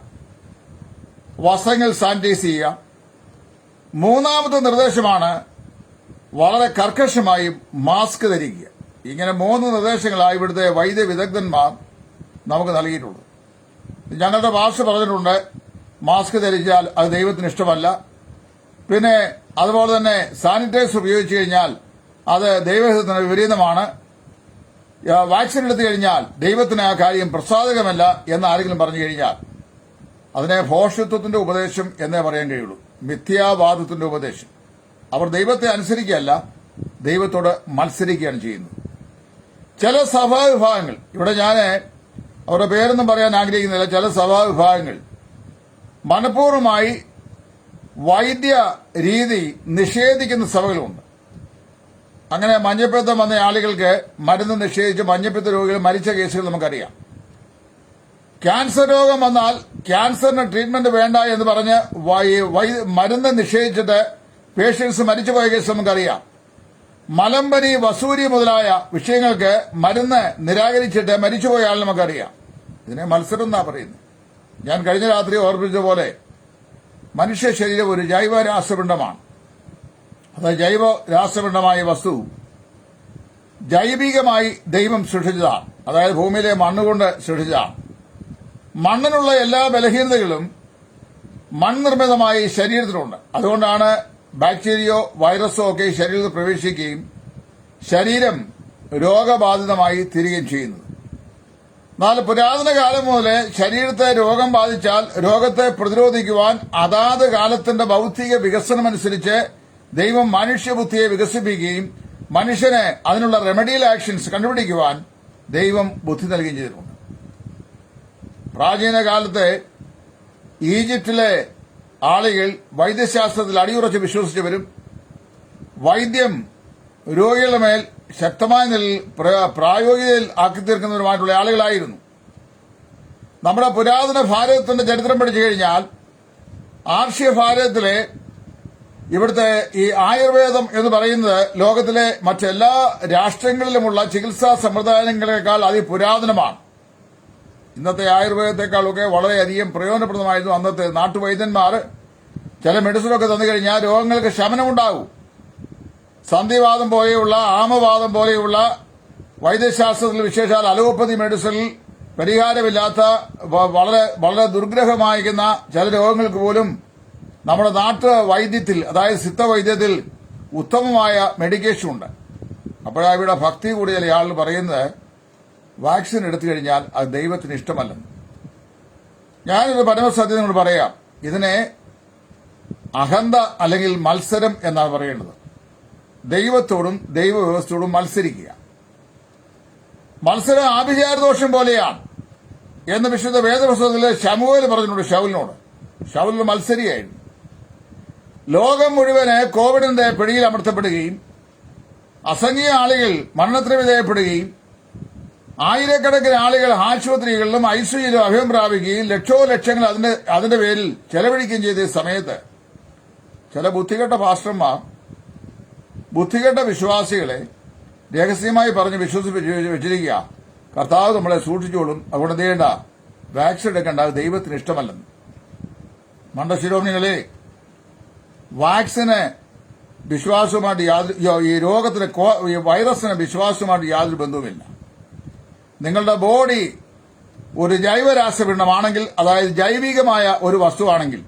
വസ്ത്രങ്ങൾ സാനിറ്റൈസ് ചെയ്യുക. 3ാമത്തെ നിർദ്ദേശമാണ് വളരെ കർക്കശമായി മാസ്ക് ധരിക്കുക. ഇങ്ങനെ 3 നിർദ്ദേശങ്ങളായി ഇവിടുത്തെ വൈദ്യ വിദഗ്ധന്മാർ നമുക്ക് നൽകിയിട്ടുള്ളത്. ഞങ്ങളുടെ ഭാഷ പറഞ്ഞിട്ടുണ്ട്, മാസ്ക് ധരിച്ചാൽ അത് ദൈവത്തിന് ഇഷ്ടമല്ല. പിന്നെ അതുപോലെ തന്നെ സാനിറ്റൈസർ ഉപയോഗിച്ചു കഴിഞ്ഞാൽ അത് ദൈവഹിതത്തിന് വിപരീതമാണ്. വാക്സിൻ എടുത്തു കഴിഞ്ഞാൽ ദൈവത്തിന് ആ കാര്യം പ്രസാദകമല്ല എന്ന് ആരെങ്കിലും പറഞ്ഞു കഴിഞ്ഞാൽ അതിനെ ഭോഷത്വത്തിന്റെ ഉപദേശം എന്നേ പറയാൻ കഴിയുള്ളൂ, മിഥ്യാവാദത്തിന്റെ ഉപദേശം. അവർ ദൈവത്തെ അനുസരിക്കുകയല്ല, ദൈവത്തോട് മത്സരിക്കുകയാണ് ചെയ്യുന്നത്. ചില സഭാവിഭാഗങ്ങൾ, ഇവിടെ ഞാൻ അവരുടെ പേരൊന്നും പറയാൻ ആഗ്രഹിക്കുന്നില്ല, ചില സഭാവിഭാഗങ്ങൾ മനഃപൂർവ്വമായി വൈദ്യ രീതി നിഷേധിക്കുന്ന സഭകളുണ്ട്. അങ്ങനെ മഞ്ഞപ്പിത്തം വന്ന ആളുകൾക്ക് മരുന്ന് നിഷേധിച്ച് മഞ്ഞപ്പിത്ത രോഗികൾ മരിച്ച കേസുകൾ നമുക്കറിയാം. ക്യാൻസർ രോഗം വന്നാൽ ക്യാൻസറിന് ട്രീറ്റ്മെന്റ് വേണ്ട എന്ന് പറഞ്ഞ് മരുന്ന് നിഷേധിച്ചിട്ട് പേഷ്യൻസ് മരിച്ചുപോയ കേസ് നമുക്കറിയാം. മലമ്പനി, വസൂരി മുതലായ വിഷയങ്ങൾക്ക് മരുന്ന് നിരാകരിച്ചിട്ട് മരിച്ചുപോയ ആൾ നമുക്കറിയാം. ഇതിനെ മത്സരം എന്നാ പറയുന്നത്. ഞാൻ കഴിഞ്ഞ രാത്രി ഓർമ്മിച്ച പോലെ മനുഷ്യ ശരീരം ഒരു ജൈവ രാസപിണ്ഡമാണ്. അതായത് ജൈവ രാസപിണ്ഡമായ വസ്തു ജൈവികമായി ദൈവം സൃഷ്ടിച്ചതാണ്. അതായത് ഭൂമിയിലെ മണ്ണുകൊണ്ട് സൃഷ്ടിച്ചതാണ്. മണ്ണിനുള്ള എല്ലാ ബലഹീനതകളും മൺനിർമ്മിതമായി ശരീരത്തിലുണ്ട്. അതുകൊണ്ടാണ് ബാക്ടീരിയോ വൈറസോ ഒക്കെ ശരീരത്തിൽ പ്രവേശിക്കുകയും ശരീരം രോഗബാധിതമായി തീരുകയും ചെയ്യുന്നത്. എന്നാൽ പുരാതന കാലം മുതലേ ശരീരത്തെ രോഗം ബാധിച്ചാൽ രോഗത്തെ പ്രതിരോധിക്കുവാൻ അതാത് കാലത്തിന്റെ ഭൗതിക വികസനമനുസരിച്ച് ദൈവം മനുഷ്യബുദ്ധിയെ വികസിപ്പിക്കുകയും മനുഷ്യന് അതിനുള്ള റെമഡിയൽ ആക്ഷൻസ് കണ്ടുപിടിക്കുവാൻ ദൈവം ബുദ്ധി നൽകുകയും ചെയ്തിട്ടുണ്ട്. പ്രാചീന കാലത്തെ ഈജിപ്തിലെ ആളുകൾ വൈദ്യശാസ്ത്രത്തിൽ അടിയുറച്ച് വിശ്വസിച്ചവരും വൈദ്യം രോഗികളുടെ മേൽ ശക്തമായ നിലയിൽ പ്രായോഗികതയിൽ ആക്കി തീർക്കുന്നവരുമായിട്ടുള്ള ആളുകളായിരുന്നു. നമ്മുടെ പുരാതന ഭാരതത്തിന്റെ ചരിത്രം പഠിച്ചു കഴിഞ്ഞാൽ ആർഷ്യ ഭാരതത്തിലെ ഇവിടുത്തെ ഈ ആയുർവേദം എന്ന് പറയുന്നത് ലോകത്തിലെ മറ്റെല്ലാ രാഷ്ട്രങ്ങളിലുമുള്ള ചികിത്സാ സമ്പ്രദായങ്ങളെക്കാൾ അതിപുരാതനമാണ്. ഇന്നത്തെ ആയുർവേദത്തെക്കാളൊക്കെ വളരെയധികം പ്രയോജനപ്രദമായിരുന്നു അന്നത്തെ നാട്ടുവൈദ്യന്മാർ. ചില മെഡിസിനൊക്കെ തന്നു കഴിഞ്ഞാൽ രോഗങ്ങൾക്ക് ശമനമുണ്ടാകും. സന്ധിവാദം പോലെയുള്ള ആമവാദം പോലെയുള്ള വൈദ്യശാസ്ത്രത്തിൽ വിശേഷാൽ അലോപ്പതി മെഡിസിനിൽ പരിഹാരമില്ലാത്ത വളരെ വളരെ ദുർഗ്രഹമായിരിക്കുന്ന ചില രോഗങ്ങൾക്ക് പോലും നമ്മുടെ നാട്ടു വൈദ്യത്തിൽ, അതായത് സിദ്ധവൈദ്യത്തിൽ ഉത്തമമായ മെഡിക്കേഷൻ ഉണ്ട്. അപ്പോഴാണ് ഇവിടെ ഭക്തി കൂടിയ ചില ആളുകൾ പറയുന്നത് വാക്സിൻ എടുത്തു കഴിഞ്ഞാൽ അത് ദൈവത്തിന് ഇഷ്ടമല്ലെന്ന്. ഞാനൊരു പരമസത്യം നിങ്ങൾ പറയാം, ഇതിനെ അഹന്ത അല്ലെങ്കിൽ മത്സരം എന്നാണ് പറയേണ്ടത്. ദൈവത്തോടും ദൈവവ്യവസ്ഥയോടും മത്സരിക്കുക. മത്സരം ആഭിചാരദോഷം പോലെയാണ് എന്ന് വിശുദ്ധ വേദപുസ്തകത്തിൽ ശമൂവേൽ പറഞ്ഞിട്ടുണ്ട്. ശൗലിന് മത്സരിയായിരുന്നു. ലോകം മുഴുവന് കോവിഡിന്റെ പിടിയിൽ അമർത്തപ്പെടുകയും അസംഖ്യ ആളുകൾ മരണത്തിന് വിധേയപ്പെടുകയും ആയിരക്കണക്കിന് ആളുകൾ ആശുപത്രികളിലും ഐസിയുയിലും അഭയം പ്രാപിക്കുകയും ലക്ഷങ്ങൾ അതിന്റെ പേരിൽ ചെലവഴിക്കുകയും ചെയ്ത സമയത്ത് ചില ബുദ്ധികെട്ട പാസ്റ്റർമാർ ബുദ്ധികെട്ട വിശ്വാസികളെ രഹസ്യമായി പറഞ്ഞ് വിശ്വസിപ്പിച്ച് വെച്ചിരിക്കുക, കർത്താവ് നമ്മളെ സൂക്ഷിച്ചോളും, അതുകൊണ്ട് ചെയ്യേണ്ട, വാക്സിൻ എടുക്കേണ്ട, അത് ദൈവത്തിന് ഇഷ്ടമല്ലെന്ന്. മണ്ടശിരോമണികളെ, വാക്സിന് വിശ്വാസവുമായിട്ട് ഈ രോഗത്തിന് ഈ വൈറസിന് വിശ്വാസവുമായിട്ട് യാതൊരു ബന്ധവുമില്ല. നിങ്ങളുടെ ബോഡി ഒരു ജൈവരാസപിണ്ഡമാണെങ്കിൽ, അതായത് ജൈവികമായ ഒരു വസ്തുവാണെങ്കിൽ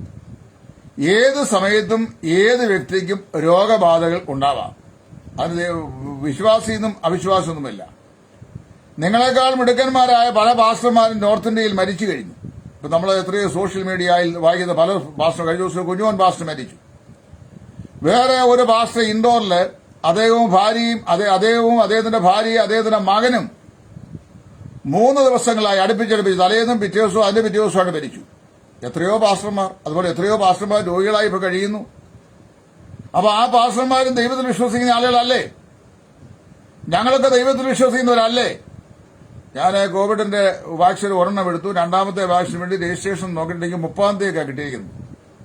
ഏത് സമയത്തും ഏത് വ്യക്തിക്കും രോഗബാധകൾ ഉണ്ടാവാം. അത് വിശ്വാസിയെന്നും അവിശ്വാസമൊന്നുമില്ല. നിങ്ങളെക്കാൾ മിടുക്കന്മാരായ പല പാസ്റ്റർമാരും നോർത്ത് ഇന്ത്യയിൽ മരിച്ചു കഴിഞ്ഞു. ഇപ്പൊ നമ്മൾ എത്രയോ സോഷ്യൽ മീഡിയയിൽ വായിക്കുന്ന പല പാസ്റ്റർ, കഴിഞ്ഞ ദിവസം കുഞ്ഞുമോൻ പാസ്റ്റർ മരിച്ചു. വേറെ ഒരു പാസ്റ്റർ ഇൻഡോറില് അദ്ദേഹവും ഭാര്യയും അദ്ദേഹത്തിന്റെ ഭാര്യയും അദ്ദേഹത്തിന്റെ മകനും 3 ദിവസങ്ങളായി അടുപ്പിച്ചടുപ്പിച്ച് തലേന്നും പിറ്റേ ദിവസവും അതിന്റെ പിറ്റേ ദിവസമായിട്ട് മരിച്ചു. എത്രയോ പാസ്റ്റർമാർ, അതുപോലെ എത്രയോ പാസ്റ്റർമാർ രോഗികളായി ഇപ്പൊ കഴിയുന്നു. അപ്പൊ ആ പാസ്റ്റർമാരും ദൈവത്തിൽ വിശ്വസിക്കുന്ന ആളുകളല്ലേ? ഞങ്ങളൊക്കെ ദൈവത്തിൽ വിശ്വസിക്കുന്നവരല്ലേ? ഞാൻ കോവിഡിന്റെ വാക്സിൻ ഒരെണ്ണം എടുത്തു. രണ്ടാമത്തെ വാക്സിന് വേണ്ടി രജിസ്ട്രേഷൻ നോക്കിയിട്ടുണ്ടെങ്കിൽ 30-ാം തീയതിക്കാണ് കിട്ടിയിരിക്കുന്നത്.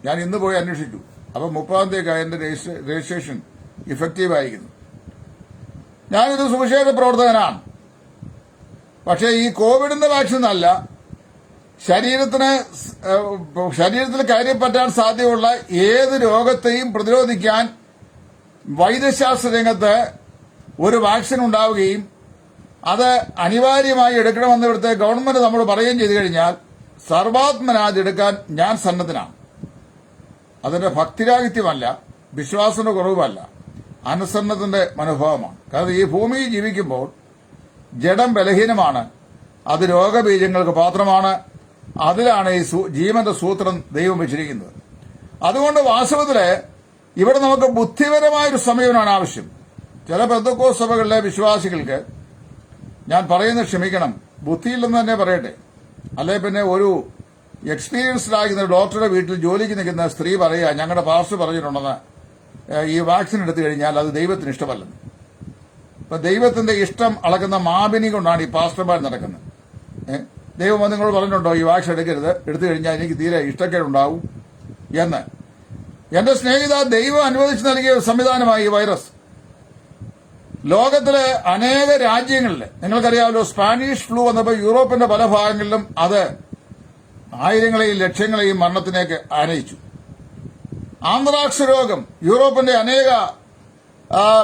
ഞാൻ ഇന്ന് പോയി അന്വേഷിച്ചു. അപ്പൊ 30-ാം തീയതിക്കാണ് എന്റെ രജിസ്ട്രേഷൻ ഇഫക്റ്റീവ് ആയിരിക്കുന്നു. ഞാനിത് സുവിശേഷ പ്രവർത്തകനാണ്. പക്ഷേ ഈ കോവിഡിന്റെ വാക്സിൻ അല്ല, ശരീരത്തിൽ കയറിപ്പറ്റാൻ സാധ്യതയുള്ള ഏത് രോഗത്തെയും പ്രതിരോധിക്കാൻ വൈദ്യശാസ്ത്ര രംഗത്ത് ഒരു വാക്സിൻ ഉണ്ടാവുകയും അത് അനിവാര്യമായി എടുക്കണമെന്ന് ഇവിടുത്തെ ഗവൺമെന്റ് നമ്മൾ പറയുകയും ചെയ്തു കഴിഞ്ഞാൽ സർവാത്മന എടുക്കാൻ ഞാൻ സന്നദ്ധനാണ്. അതിന്റെ ഭക്തിരാഹിത്യമല്ല, വിശ്വാസത്തിന്റെ കുറവുമല്ല, അനുസരണത്തിന്റെ മനോഭാവമാണ്. കാരണം ഈ ഭൂമിയിൽ ജീവിക്കുമ്പോൾ ജഡം ബലഹീനമാണ്, അത് രോഗബീജങ്ങൾക്ക് പാത്രമാണ്. അതിലാണ് ഈ ജീവന്റെ സൂത്രം ദൈവം വെച്ചിരിക്കുന്നത്. അതുകൊണ്ട് വാസ്തവത്തില് ഇവിടെ നമുക്ക് ബുദ്ധിപരമായൊരു സമീപനമാണ് ആവശ്യം. ചില പെന്തക്കോസ്ത് സഭകളിലെ വിശ്വാസികൾക്ക്, ഞാൻ പറയുന്നത് ക്ഷമിക്കണം, ബുദ്ധിയില്ലെന്ന് തന്നെ പറയട്ടെ, അല്ലെ പിന്നെ ഒരു എക്സ്പീരിയൻസ്ഡ് ആകുന്ന ഡോക്ടറുടെ വീട്ടിൽ ജോലിക്ക് നിൽക്കുന്ന സ്ത്രീ പറയുക, ഞങ്ങളുടെ പാസ്റ്റർ പറഞ്ഞിട്ടുണ്ടെന്ന് ഈ വാക്സിൻ എടുത്തു കഴിഞ്ഞാൽ അത് ദൈവത്തിന് ഇഷ്ടമല്ലെന്ന്. ഇപ്പൊ ദൈവത്തിന്റെ ഇഷ്ടം അളക്കുന്ന മാപിനി കൊണ്ടാണ് ഈ പാസ്റ്റർമാർ നടക്കുന്നത്. ദൈവം നിങ്ങളോട് പറഞ്ഞിട്ടുണ്ടോ ഈ വാക്സിൻ എടുക്കരുത്, എടുത്തു കഴിഞ്ഞാൽ എനിക്ക് തീരെ ഇഷ്ടക്കേടുണ്ടാവും എന്ന്? എന്റെ സ്നേഹിത, ദൈവം അനുവദിച്ചു നൽകിയ സംവിധാനമായി ഈ വൈറസ്. ലോകത്തിലെ അനേക രാജ്യങ്ങളിൽ നിങ്ങൾക്കറിയാമല്ലോ, സ്പാനിഷ് ഫ്ലൂ വന്നപ്പോൾ യൂറോപ്പിന്റെ പല ഭാഗങ്ങളിലും അത് ആയിരങ്ങളെയും ലക്ഷങ്ങളെയും മരണത്തിലേക്ക് ആനയിച്ചു. ആന്ത്രാക്സ് രോഗം യൂറോപ്പിന്റെ അനേക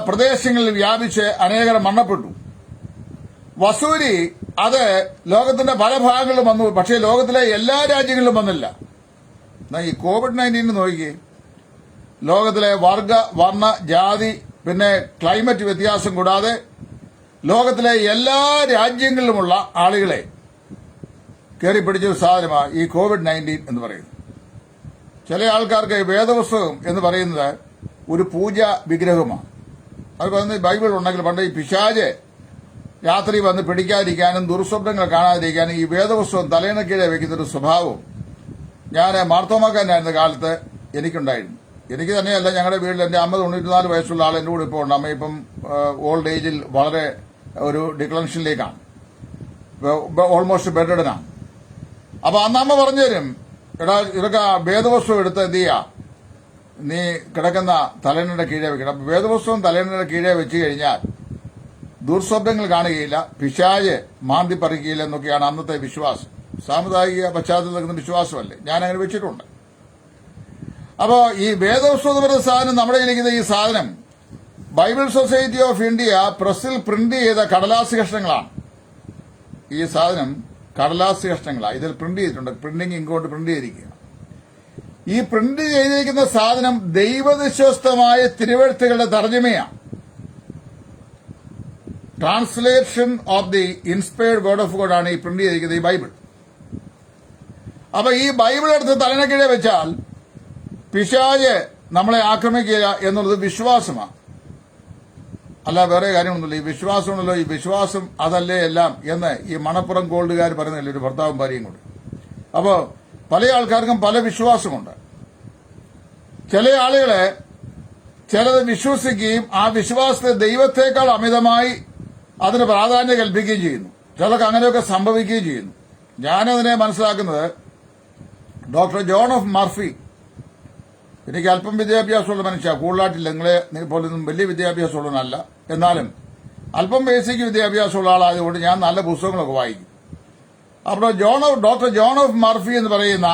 പ്രദേശങ്ങളിൽ വ്യാപിച്ച് അനേകർ മരണപ്പെട്ടു. വസൂരി അത് ലോകത്തിന്റെ പല ഭാഗങ്ങളിലും വന്നു, പക്ഷേ ലോകത്തിലെ എല്ലാ രാജ്യങ്ങളിലും വന്നില്ല. എന്നാൽ ഈ COVID-19 നോക്കിയേ, ലോകത്തിലെ വർഗ വർണ്ണ ജാതി പിന്നെ ക്ലൈമറ്റ് വ്യത്യാസം കൂടാതെ ലോകത്തിലെ എല്ലാ രാജ്യങ്ങളിലുമുള്ള ആളുകളെ കയറിപ്പിടിച്ചൊരു സാധനമാണ് ഈ COVID-19 എന്ന് പറയുന്നത്. ചില ആൾക്കാർക്ക് വേദപുസ്തകം എന്ന് പറയുന്നത് ഒരു പൂജാ വിഗ്രഹമാണ്. അത് പറയുന്നത് ബൈബിൾ ഉണ്ടെങ്കിൽ പണ്ട് ഈ പിശാച് രാത്രി വന്ന് പിടിക്കാതിരിക്കാനും ദുർസ്വപ്നങ്ങൾ കാണാതിരിക്കാനും ഈ വേദപുസ്തകം തലേണ കീഴെ വെക്കുന്നൊരു സ്വഭാവം ഞാൻ മാർത്തോമാക്കാനായിരുന്ന കാലത്ത് എനിക്കുണ്ടായിരുന്നു. എനിക്ക് തന്നെയല്ല, ഞങ്ങളുടെ വീട്ടിൽ എൻ്റെ അമ്മ 94 വയസ്സുള്ള ആൾ എൻ്റെ കൂടെ ഇപ്പോൾ ഉണ്ട്. അമ്മ ഇപ്പം ഓൾഡ് ഏജിൽ വളരെ ഒരു ഡിക്ലൻഷനിലേക്കാണ്, ഓൾമോസ്റ്റ് ബെഡഡനാണ്. അപ്പൊ അന്ന് അമ്മ പറഞ്ഞു തരും, എടാ ഇതൊക്കെ വേദപുസ്തകം എടുത്ത് എന്ത് ചെയ്യാ, നീ കിടക്കുന്ന തലേണയുടെ കീഴെ വെക്കണം. വേദപുസ്തകം തലേണയുടെ കീഴെ വെച്ച് കഴിഞ്ഞാൽ ദുർസ്വപ്നങ്ങൾ കാണുകയില്ല, പിശാച് മാന്തി പറിക്കുകയില്ല എന്നൊക്കെയാണ് അന്നത്തെ വിശ്വാസം. സാമുദായിക പശ്ചാത്തലത്തിൽ നിൽക്കുന്ന വിശ്വാസമല്ലേ, ഞാൻ അങ്ങനെ വെച്ചിട്ടുണ്ട്. അപ്പോ ഈ വേദപുസ്തകം പറയുന്ന സാധനം നമ്മുടെ ഇരിക്കുന്ന ഈ സാധനം ബൈബിൾ സൊസൈറ്റി ഓഫ് ഇന്ത്യ പ്രസിൽ പ്രിന്റ് ചെയ്ത കടലാസ് കഷ്ണങ്ങളാണ്. ഈ സാധനം കടലാസ് കഷ്ണങ്ങളാണ്. ഇതിൽ പ്രിന്റ് ചെയ്തിട്ടുണ്ട്, പ്രിന്റിംഗ് ഇങ്ങോട്ട് പ്രിന്റ് ചെയ്തിരിക്കുക. ഈ പ്രിന്റ് ചെയ്തിരിക്കുന്ന സാധനം ദൈവവിശ്വസ്തമായ തിരുവെഴുത്തുകളുടെ തർജ്ജമയാണ്, translation of the inspired word of God ആണ് ഈ പ്രിന്റ് ചെയ്തിരിക്കുന്നത്, ഈ ബൈബിൾ. അപ്പൊ ഈ ബൈബിൾ എടുത്ത് തലനക്കീഴെ വെച്ചാൽ പിശാച് നമ്മളെ ആക്രമിക്കുക എന്നുള്ളത് വിശ്വാസമാണ്, അല്ല വേറെ കാര്യമൊന്നുമില്ല. ഈ വിശ്വാസമുണ്ടല്ലോ, ഈ വിശ്വാസം അതല്ലേ എല്ലാം എന്ന് ഈ മണപ്പുറം ഗോൾഡുകാർ പറയുന്നില്ല, ഒരു ഭർത്താവും ഭാര്യയും കൂടി. അപ്പോ പല ആൾക്കാർക്കും പല വിശ്വാസമുണ്ട്. ചില ആളുകളെ ചിലത് വിശ്വസിക്കുകയും ആ വിശ്വാസത്തെ ദൈവത്തെക്കാൾ അമിതമായി അതിന് പ്രാധാന്യം കൽപ്പിക്കുകയും ചെയ്യുന്നു. ചിലർക്ക് അങ്ങനെയൊക്കെ സംഭവിക്കുകയും ചെയ്യുന്നു. ഞാനതിനെ മനസ്സിലാക്കുന്നത് ഡോക്ടർ ജോൺ ഓഫ് മർഫി, എനിക്ക് അല്പം വിദ്യാഭ്യാസമുള്ള മനുഷ്യ, കൂടുതലായിട്ടില്ല, നിങ്ങളെ പോലൊന്നും വലിയ വിദ്യാഭ്യാസമുള്ളവനല്ല, എന്നാലും അല്പം ബേസിക് വിദ്യാഭ്യാസമുള്ള ആളായതുകൊണ്ട് ഞാൻ നല്ല പുസ്തകങ്ങളൊക്കെ വായിക്കും. അപ്പോൾ ഡോക്ടർ ജോൺ ഓഫ് മർഫി എന്ന് പറയുന്ന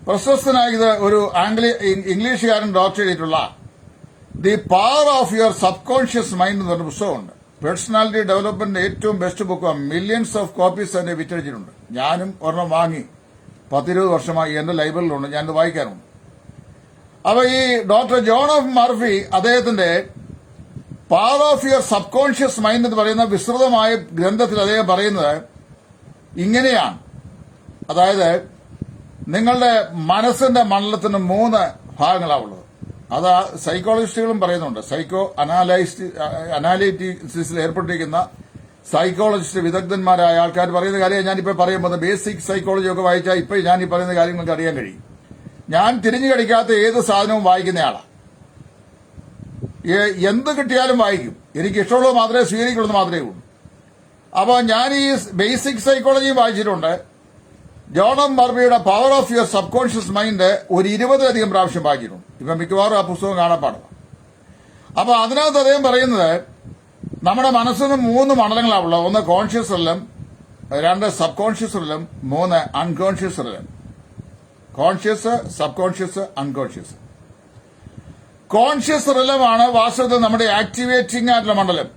പ്രശസ്തനായത് ഒരു ഇംഗ്ലീഷുകാരൻ ഡോക്ടർ എഴുതിയിട്ടുള്ള the power of your subconscious mind എന്ന് പറഞ്ഞ പുസ്തകമുണ്ട്. പേഴ്സണാലിറ്റി ഡെവലപ്മെന്റ് ഏറ്റവും ബെസ്റ്റ് ബുക്കാണ്. മില്യൺസ് ഓഫ് കോപ്പീസ് തന്നെ വിറ്റഴിച്ചിട്ടുണ്ട്. ഞാനും ഒരെണ്ണം വാങ്ങി 10-20 വർഷമായി എന്റെ ലൈബ്രറിയിലുണ്ട്, ഞാനിത് വായിക്കാറുണ്ട്. അപ്പൊ ഈ ഡോക്ടർ ജോൺ ഓഫ് മർഫി അദ്ദേഹത്തിന്റെ power of your subconscious mind എന്ന് പറയുന്ന വിസ്തൃതമായ ഗ്രന്ഥത്തിൽ അദ്ദേഹം പറയുന്നത് ഇങ്ങനെയാണ്. അതായത് നിങ്ങളുടെ മനസ്സിന്റെ മണ്ഡലത്തിന് 3 ഭാഗങ്ങളാണുള്ളത്. അത് സൈക്കോളജിസ്റ്റുകളും പറയുന്നുണ്ട്. സൈക്കോ അനാലിറ്റിക്സിൽ ഏർപ്പെട്ടിരിക്കുന്ന സൈക്കോളജിസ്റ്റ് വിദഗ്ധന്മാരായ ആൾക്കാർ പറയുന്ന കാര്യം ഞാനിപ്പോൾ പറയുമ്പോൾ ബേസിക് സൈക്കോളജി ഒക്കെ വായിച്ചാൽ ഇപ്പോൾ ഞാൻ ഈ പറയുന്ന കാര്യങ്ങൾക്ക് അറിയാൻ കഴിയും. ഞാൻ തിരിഞ്ഞു കടിക്കാത്ത ഏത് സാധനവും വായിക്കുന്നയാളാണ്. എന്ത് കിട്ടിയാലും വായിക്കും. എനിക്ക് ഇഷ്ടമുള്ളത് മാത്രമേ സ്വീകരിക്കുള്ളൂ മാത്രമേ ഉള്ളൂ. അപ്പോൾ ഞാൻ ഈ ബേസിക് സൈക്കോളജിയും വായിച്ചിട്ടുണ്ട്. ജോൺ ഓഫ് മർഫിയുടെ power of your subconscious mind ഒരു 20-ലധികം പ്രാവശ്യം വായിച്ചിട്ടുണ്ട്. ഇപ്പം മിക്കവാറും ആ പുസ്തകം കാണാപ്പാടില്ല. അപ്പൊ അതിനകത്ത് അദ്ദേഹം പറയുന്നത് നമ്മുടെ മനസ്സിന് 3 മണ്ഡലങ്ങളാണുള്ളത്. 1 conscious realm, 2 subconscious realm, 3 unconscious realm. Conscious, subconscious, unconscious. Conscious റിലമാണ് വാസ്തവത്തിൽ നമ്മുടെ ആക്ടിവേറ്റിംഗ് ആയിട്ടുള്ള മണ്ഡലം.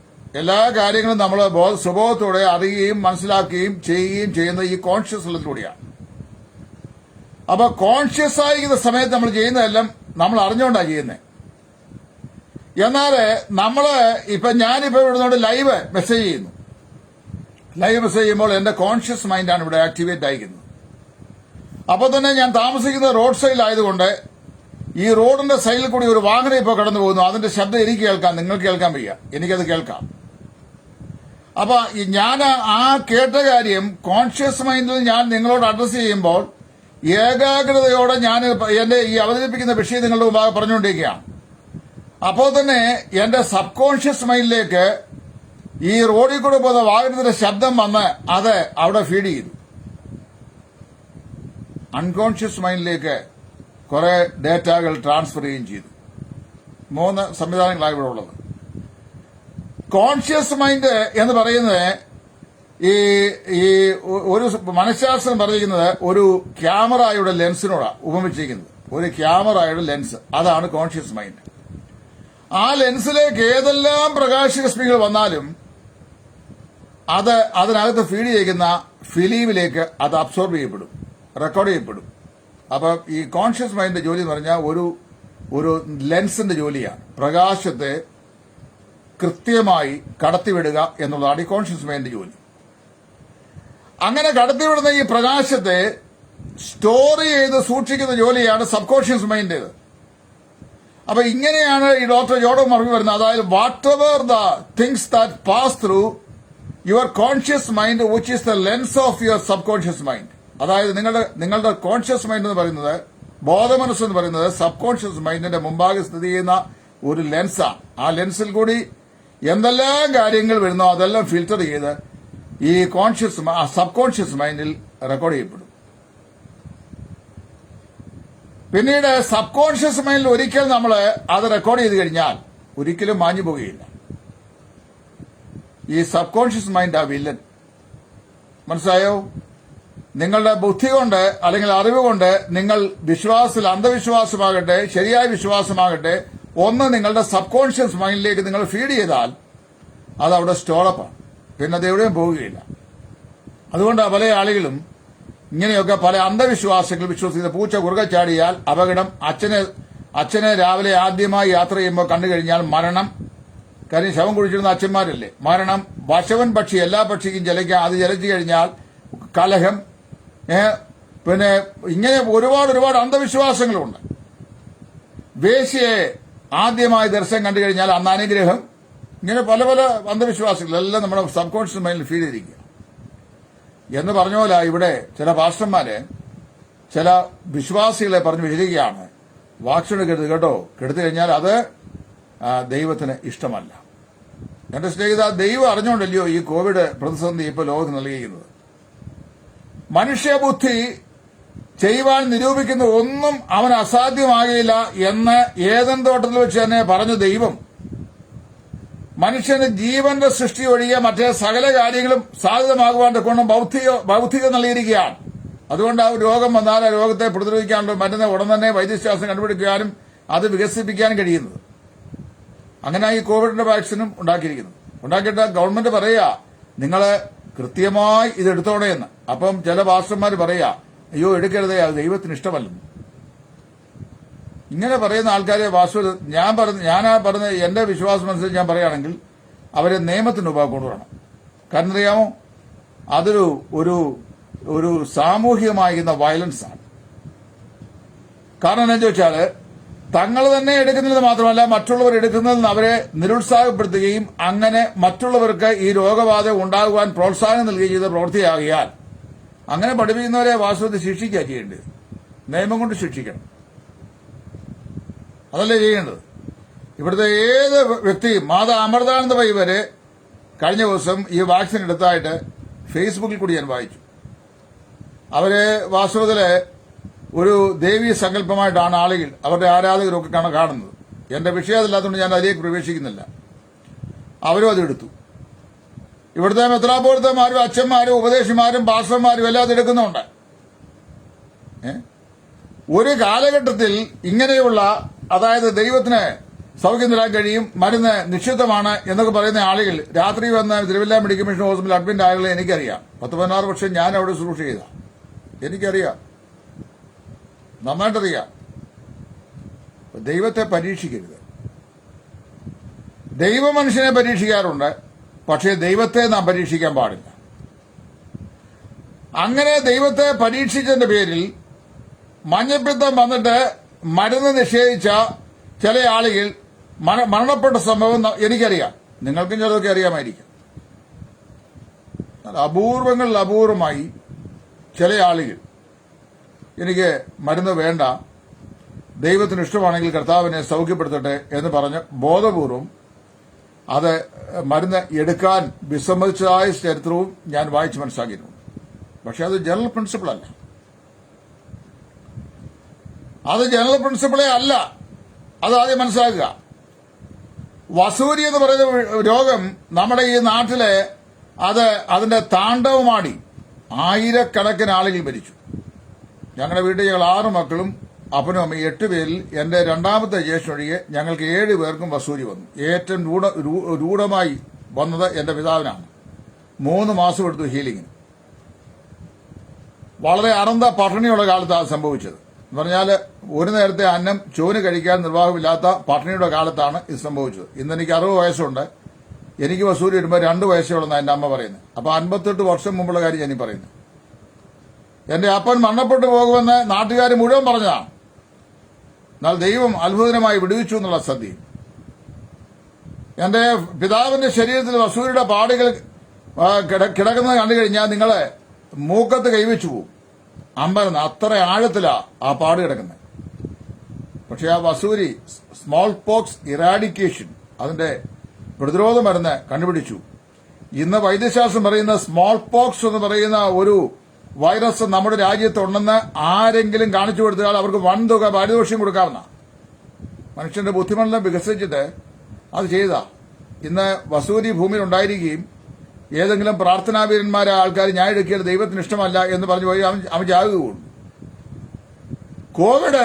എല്ലാ കാര്യങ്ങളും നമ്മൾ സ്വഭാവത്തോടെ അറിയുകയും മനസ്സിലാക്കുകയും ചെയ്യുകയും ചെയ്യുന്ന ഈ കോൺഷ്യസ് റിലത്തിലൂടെയാണ്. അപ്പൊ കോൺഷ്യസ് ആയിരിക്കുന്ന സമയത്ത് നമ്മൾ ചെയ്യുന്നതെല്ലാം നമ്മൾ അറിഞ്ഞുകൊണ്ടാണ് ചെയ്യുന്നത്. എന്നാൽ ഞാനിപ്പോ ഇവിടുന്നോട് ലൈവ് മെസ്സേജ് ചെയ്യുന്നു. ലൈവ് മെസ്സേജ് ചെയ്യുമ്പോൾ എന്റെ കോൺഷ്യസ് മൈൻഡാണ് ഇവിടെ ആക്ടിവേറ്റ് ആയിരിക്കുന്നത്. അപ്പൊ തന്നെ ഞാൻ താമസിക്കുന്ന റോഡ് സൈഡിലായതുകൊണ്ട് ഈ റോഡിന്റെ സൈഡിൽ കൂടി ഒരു വാഹനം ഇപ്പോൾ കടന്നു പോകുന്നു. അതിന്റെ ശബ്ദം എനിക്ക് കേൾക്കാം, നിങ്ങൾക്ക് കേൾക്കാൻ വയ്യ, എനിക്കത് കേൾക്കാം. അപ്പൊ ഞാൻ ആ കേട്ട കാര്യം കോൺഷ്യസ് മൈൻഡിൽ ഞാൻ നിങ്ങളോട് അഡ്രസ് ചെയ്യുമ്പോൾ ഏകാഗ്രതയോടെ ഞാൻ എന്റെ ഈ അവതരിപ്പിക്കുന്ന വിഷയം നിങ്ങളുടെ മുമ്പാകെ പറഞ്ഞുകൊണ്ടിരിക്കുകയാണ്. അപ്പോൾ തന്നെ എന്റെ സബ് കോൺഷ്യസ് മൈൻഡിലേക്ക് ഈ റോഡിൽ കൂടെ പോകുന്ന വാഹനത്തിന്റെ ശബ്ദം വന്ന് അത് അവിടെ ഫീഡ് ചെയ്തു. അൺകോൺഷ്യസ് മൈൻഡിലേക്ക് കുറെ ഡേറ്റകൾ ട്രാൻസ്ഫർ ചെയ്യുകയും ചെയ്തു. 3 സംവിധാനങ്ങളാണ് ഇവിടെ ഉള്ളത്. കോൺഷ്യസ് മൈൻഡ് എന്ന് പറയുന്നത് ഈ ഈ ഒരു മനഃശാസ്ത്രം പറഞ്ഞിരിക്കുന്നത് ഒരു ക്യാമറയുടെ ലെൻസിനോടാണ് ഉപമിച്ചിരിക്കുന്നത്. ഒരു ക്യാമറയുടെ ലെൻസ്, അതാണ് കോൺഷ്യസ് മൈൻഡ്. ആ ലെൻസിലേക്ക് ഏതെല്ലാം പ്രകാശരശ്മികൾ വന്നാലും അത് അതിനകത്ത് ഫീഡ് ചെയ്യുന്ന ഫിലിമിലേക്ക് അത് അബ്സോർബ് ചെയ്യപ്പെടും, റെക്കോർഡ് ചെയ്യപ്പെടും. അപ്പം ഈ കോൺഷ്യസ് മൈൻഡിന്റെ ജോലി എന്ന് പറഞ്ഞാൽ ഒരു ലെൻസിന്റെ ജോലിയാണ്. പ്രകാശത്തെ കൃത്യമായി കടത്തിവിടുക എന്നുള്ളതാണ് ഈ കോൺഷ്യസ് മൈൻഡിന്റെ ജോലി. അങ്ങനെ കടത്തിവിടുന്ന ഈ പ്രകാശത്തെ സ്റ്റോർ ചെയ്ത് സൂക്ഷിക്കുന്ന ജോലിയാണ് സബ് കോൺഷ്യസ് മൈൻഡേത്. അപ്പൊ ഇങ്ങനെയാണ് ഈ ഡോക്ടർ ജോർഡൻ മർഫി വരുന്നത്. അതായത് what ever the things that pass through your conscious mind which is the lens of your subconscious mind. അതായത് നിങ്ങളുടെ കോൺഷ്യസ് മൈൻഡ് എന്ന് പറയുന്നത്, ബോധമനസ്സ് എന്ന് പറയുന്നത് സബ് കോൺഷ്യസ് മൈൻഡിന്റെ മുമ്പാകെ സ്ഥിതി ചെയ്യുന്ന ഒരു ലെൻസാണ്. ആ ലെൻസിൽ കൂടി എന്തെല്ലാം കാര്യങ്ങൾ വരുന്നോ അതെല്ലാം ഫിൽറ്റർ ചെയ്ത് ഈ സബ് കോൺഷ്യസ് മൈൻഡിൽ റെക്കോർഡ് ചെയ്യപ്പെടും. പിന്നീട് സബ് കോൺഷ്യസ് മൈൻഡിൽ ഒരിക്കൽ നമ്മൾ അത് റെക്കോർഡ് ചെയ്ത് കഴിഞ്ഞാൽ ഒരിക്കലും മാഞ്ഞു പോകുകയില്ല. ഈ സബ് കോൺഷ്യസ് മൈൻഡ് ആ വില്ലൻ. മനസ്സിലായോ? നിങ്ങളുടെ ബുദ്ധി കൊണ്ട് അല്ലെങ്കിൽ അറിവ് കൊണ്ട് നിങ്ങൾ അന്ധവിശ്വാസമാകട്ടെ ശരിയായ വിശ്വാസമാകട്ടെ ഒന്ന് നിങ്ങളുടെ സബ് കോൺഷ്യസ് മൈൻഡിലേക്ക് നിങ്ങൾ ഫീഡ് ചെയ്താൽ അത് അവിടെ സ്റ്റോറപ്പാണ്. പിന്നെ അത് എവിടെയും പോവുകയില്ല. അതുകൊണ്ട് പല ആളുകളും ഇങ്ങനെയൊക്കെ പല അന്ധവിശ്വാസങ്ങൾ വിശ്വസിക്കുന്നത്. പൂച്ച കുറുകെ ചാടിയാൽ അപകടം, അച്ഛനെ രാവിലെ ആദ്യമായി യാത്ര ചെയ്യുമ്പോൾ കണ്ടു കഴിഞ്ഞാൽ മരണം. കാര്യം ശവം കുഴിച്ചിരുന്ന അച്ഛന്മാരല്ലേ. മരണം, വശവൻ പക്ഷി എല്ലാ പക്ഷിക്കും ജലിക്കാം, അത് ജലിച്ചു കഴിഞ്ഞാൽ കലഹം, പിന്നെ ഇങ്ങനെ ഒരുപാട് അന്ധവിശ്വാസങ്ങളുണ്ട്. വേശ്യയെ ആദ്യമായി ദർശനം കണ്ടു കഴിഞ്ഞാൽ അന്ന് അനുഗ്രഹം. ഇങ്ങനെ പല അന്ധവിശ്വാസങ്ങളെല്ലാം നമ്മുടെ സബ് കോൺഷ്യസ് മൈൻഡിൽ ഫീൽ ചെയ്തിരിക്കുക. എന്ന് പറഞ്ഞ പോലെ ഇവിടെ ചില പാസ്റ്റർമാര് ചില വിശ്വാസികളെ പറഞ്ഞു വിചരിക്കുകയാണ്, വാക്സിൻ കെടുത്ത് കേട്ടോ, കെടുത്തു കഴിഞ്ഞാൽ അത് ദൈവത്തിന് ഇഷ്ടമല്ല. എന്റെ സ്നേഹിത, ദൈവം അറിഞ്ഞുകൊണ്ടല്ലയോ ഈ കോവിഡ് പ്രതിസന്ധി ഇപ്പോൾ ലോകത്ത് നൽകിയിരിക്കുന്നത്. മനുഷ്യബുദ്ധി ചെയ്യുവാൻ നിരൂപിക്കുന്ന ഒന്നും അവൻ അസാധ്യമാകില്ല എന്ന് ഏദൻ തോട്ടത്തിൽ വെച്ച് തന്നെ പറഞ്ഞ ദൈവം മനുഷ്യന് ജീവന്റെ സൃഷ്ടി ഒഴികെ മറ്റേ സകല കാര്യങ്ങളും സാധ്യതമാകുവാൻ കൊണ്ടും ഭൗതികം നൽകിയിരിക്കുകയാണ്. അതുകൊണ്ട് ആ രോഗം വന്നാൽ ആ രോഗത്തെ പ്രതിരോധിക്കാനുള്ള മരുന്ന് ഉടൻ തന്നെ വൈദ്യശാസ്ത്രം കണ്ടുപിടിക്കാനും അത് വികസിപ്പിക്കാനും കഴിയുന്നത്. അങ്ങനെ ഈ കോവിഡിന്റെ വാക്സിനും ഉണ്ടാക്കിയിട്ട് ഗവൺമെന്റ് പറയുക നിങ്ങൾ കൃത്യമായി ഇത് എടുത്തോണേന്ന്. അപ്പം ചില പാസ്റ്റർമാർ പറയുക, അയ്യോ എടുക്കരുതേ, അത് ദൈവത്തിന് ഇഷ്ടമല്ലെന്ന്. ഇങ്ങനെ പറയുന്ന ആൾക്കാരെ വാസ്തവ ഞാനാ പറഞ്ഞ എന്റെ വിശ്വാസം അനുസരിച്ച് ഞാൻ പറയുകയാണെങ്കിൽ അവരെ നിയമത്തിന് മുമ്പാകെ കൊണ്ടുവരണം. കാരണം അറിയാമോ, അതൊരു ഒരു സാമൂഹികമായിരുന്ന വയലൻസ് ആണ്. കാരണം എന്താ ചോദിച്ചാൽ തങ്ങൾ തന്നെ എടുക്കുന്നത് മാത്രമല്ല മറ്റുള്ളവർ എടുക്കുന്നതിൽ നിന്ന് അവരെ നിരുത്സാഹപ്പെടുത്തുകയും അങ്ങനെ മറ്റുള്ളവർക്ക് ഈ രോഗബാധ ഉണ്ടാകുവാൻ പ്രോത്സാഹനം നൽകുകയും ചെയ്ത പ്രവൃത്തിയാകിയാൽ അങ്ങനെ പഠിപ്പിക്കുന്നവരെ വാസ്തവത്തിൽ ശിക്ഷിക്കുക ചെയ്യേണ്ടത്. നിയമം കൊണ്ട് ശിക്ഷിക്കണം, അതല്ലേ ചെയ്യേണ്ടത്. ഇവിടുത്തെ ഏത് വ്യക്തിയും മാതാ അമൃതാനന്ദ പൈ വരെ കഴിഞ്ഞ ദിവസം ഈ വാക്സിൻ എടുത്തായിട്ട് ഫേസ്ബുക്കിൽ കൂടി ഞാൻ വായിച്ചു. അവരെ വാസ്തവത്തില് ഒരു ദേവീ സങ്കല്പമായിട്ടാണ് ആളുകൾ അവരുടെ ആരാധകരൊക്കെ കാണുന്നത്. എന്റെ വിഷയം അതില്ലാത്തതുകൊണ്ട് ഞാൻ അതിലേക്ക് പ്രവേശിക്കുന്നില്ല. അവരും അതെടുത്തു. ഇവിടുത്തെ മെത്രാപ്പോലിത്തമാരും അച്ഛന്മാരും ഉപദേശിമാരും പാസ്റ്റർമാരും എല്ലാം അതെടുക്കുന്നുണ്ട്. ഒരു കാലഘട്ടത്തിൽ ഇങ്ങനെയുള്ള, അതായത് ദൈവത്തിന് സൗഖ്യം തരാൻ കഴിയും, മരുന്ന് നിശ്ചിതമാണ് എന്നൊക്കെ പറയുന്ന ആളുകൾ രാത്രി വന്ന് Thiruvalla medical mission hospital admit ആളുകളെ എനിക്കറിയാം. 10-16 വർഷം ഞാൻ അവിടെ ശുശ്രൂഷ ചെയ്ത എനിക്കറിയാം, നന്നായിട്ടറിയാം. ദൈവത്തെ പരീക്ഷിക്കരുത്. ദൈവ മനുഷ്യനെ പരീക്ഷിക്കാറുണ്ട്, പക്ഷേ ദൈവത്തെ നാം പരീക്ഷിക്കാൻ പാടില്ല. അങ്ങനെ ദൈവത്തെ പരീക്ഷിച്ചതിന്റെ പേരിൽ മഞ്ഞപ്പിത്തം വന്നിട്ട് മരുന്ന് നിഷേധിച്ച ചില ആളുകൾ മരണപ്പെട്ട സംഭവം എനിക്കറിയാം, നിങ്ങൾക്കും ചിലതൊക്കെ അറിയാമായിരിക്കും. അപൂർവങ്ങളിൽ അപൂർവമായി ചില ആളുകൾ എനിക്ക് മരുന്ന് വേണ്ട, ദൈവത്തിന് ഇഷ്ടമാണെങ്കിൽ കർത്താവിനെ സൗഖ്യപ്പെടുത്തട്ടെ എന്ന് പറഞ്ഞ് ബോധപൂർവം അത് മരുന്ന് എടുക്കാൻ വിസമ്മതിച്ചതായ ചരിത്രവും ഞാൻ വായിച്ച് മനസ്സിലാക്കിയിട്ടുണ്ട്. പക്ഷെ അത് ജനറൽ പ്രിൻസിപ്പിൾ അല്ല. അത് ജനറൽ പ്രിൻസിപ്പിളേ അല്ല. അത് ആദ്യം മനസ്സിലാക്കുക. വസൂരി എന്ന് പറയുന്ന രോഗം നമ്മുടെ ഈ നാട്ടിലെ അതിന്റെ താണ്ഡവമാടി ആയിരക്കണക്കിന് ആളുകൾ മരിച്ചു. ഞങ്ങളുടെ വീട്ടിൽ ഞങ്ങൾ 6 മക്കളും അപ്പനും അമ്മയും 8 പേരിൽ എന്റെ രണ്ടാമത്തെ ജ്യേഷ്ഠനൊഴികെ ഞങ്ങൾക്ക് 7 പേർക്കും വസൂരി വന്നു. ഏറ്റവും രൂഢമായി വന്നത് എന്റെ പിതാവിനാണ്. 3 മാസം എടുത്തു ഹീലിംഗിന്. വളരെ അനന്ത പട്ടിണിയുള്ള കാലത്താണ് സംഭവിച്ചത്. എന്ന് പറഞ്ഞാൽ ഒരു നേരത്തെ അന്നം ചോന് കഴിക്കാൻ നിർവാഹമില്ലാത്ത പട്ടിണിയുടെ കാലത്താണ് ഇത് സംഭവിച്ചത്. ഇന്ന് എനിക്ക് 60 വയസ്സുണ്ട്. എനിക്ക് വസൂരി വരുമ്പോൾ 2 വയസ്സേ ഉള്ളെന്നാണ് എന്റെ അമ്മ പറയുന്നത്. അപ്പൊ 58 വർഷം മുമ്പുള്ള കാര്യം ഞാനീ പറയുന്നത്. എന്റെ അപ്പൻ മരണപ്പെട്ടു പോകുമെന്ന് നാട്ടുകാർ മുഴുവൻ പറഞ്ഞതാണ്. എന്നാൽ ദൈവം അത്ഭുതമായി വിടുവിച്ചു എന്നുള്ള സത്യം. എന്റെ പിതാവിന്റെ ശരീരത്തിൽ വസൂരിയുടെ പാടുകൾ കിടക്കുന്നത് കണ്ടു കഴിഞ്ഞാൽ നിങ്ങളെ മൂക്കത്ത് കൈവച്ചു പോകും. അമ്പരന്ന് അത്ര ആഴത്തിലാ ആ പാട് കിടക്കുന്നത്. പക്ഷെ ആ വസൂരി സ്മോൾ പോക്സ് ഇറാഡിക്കേഷൻ അതിന്റെ പ്രതിരോധ മരുന്ന് കണ്ടുപിടിച്ചു. ഇന്ന് വൈദ്യശാസ്ത്രം പറയുന്ന സ്മോൾ പോക്സ് എന്ന് പറയുന്ന ഒരു വൈറസ് നമ്മുടെ രാജ്യത്തുണ്ടെന്ന് ആരെങ്കിലും കാണിച്ചു കൊടുത്താൽ അവർക്ക് വൻതുക പാരിതോഷികം കൊടുക്കാവുന്ന മനുഷ്യന്റെ ബുദ്ധിമണ്ഡലം വികസിച്ചിട്ട് അത് ചെയ്താ. ഇന്ന് വസൂരി ഭൂമിയിൽ ഉണ്ടായിരിക്കുകയും ഏതെങ്കിലും പ്രാർത്ഥനാവീരന്മാരെ ആൾക്കാർ ഞാൻ എടുക്കിയത് ദൈവത്തിന് ഇഷ്ടമല്ല എന്ന് പറഞ്ഞു പോയി അവൻ ചാകുകയുള്ളൂ. കോവിഡ്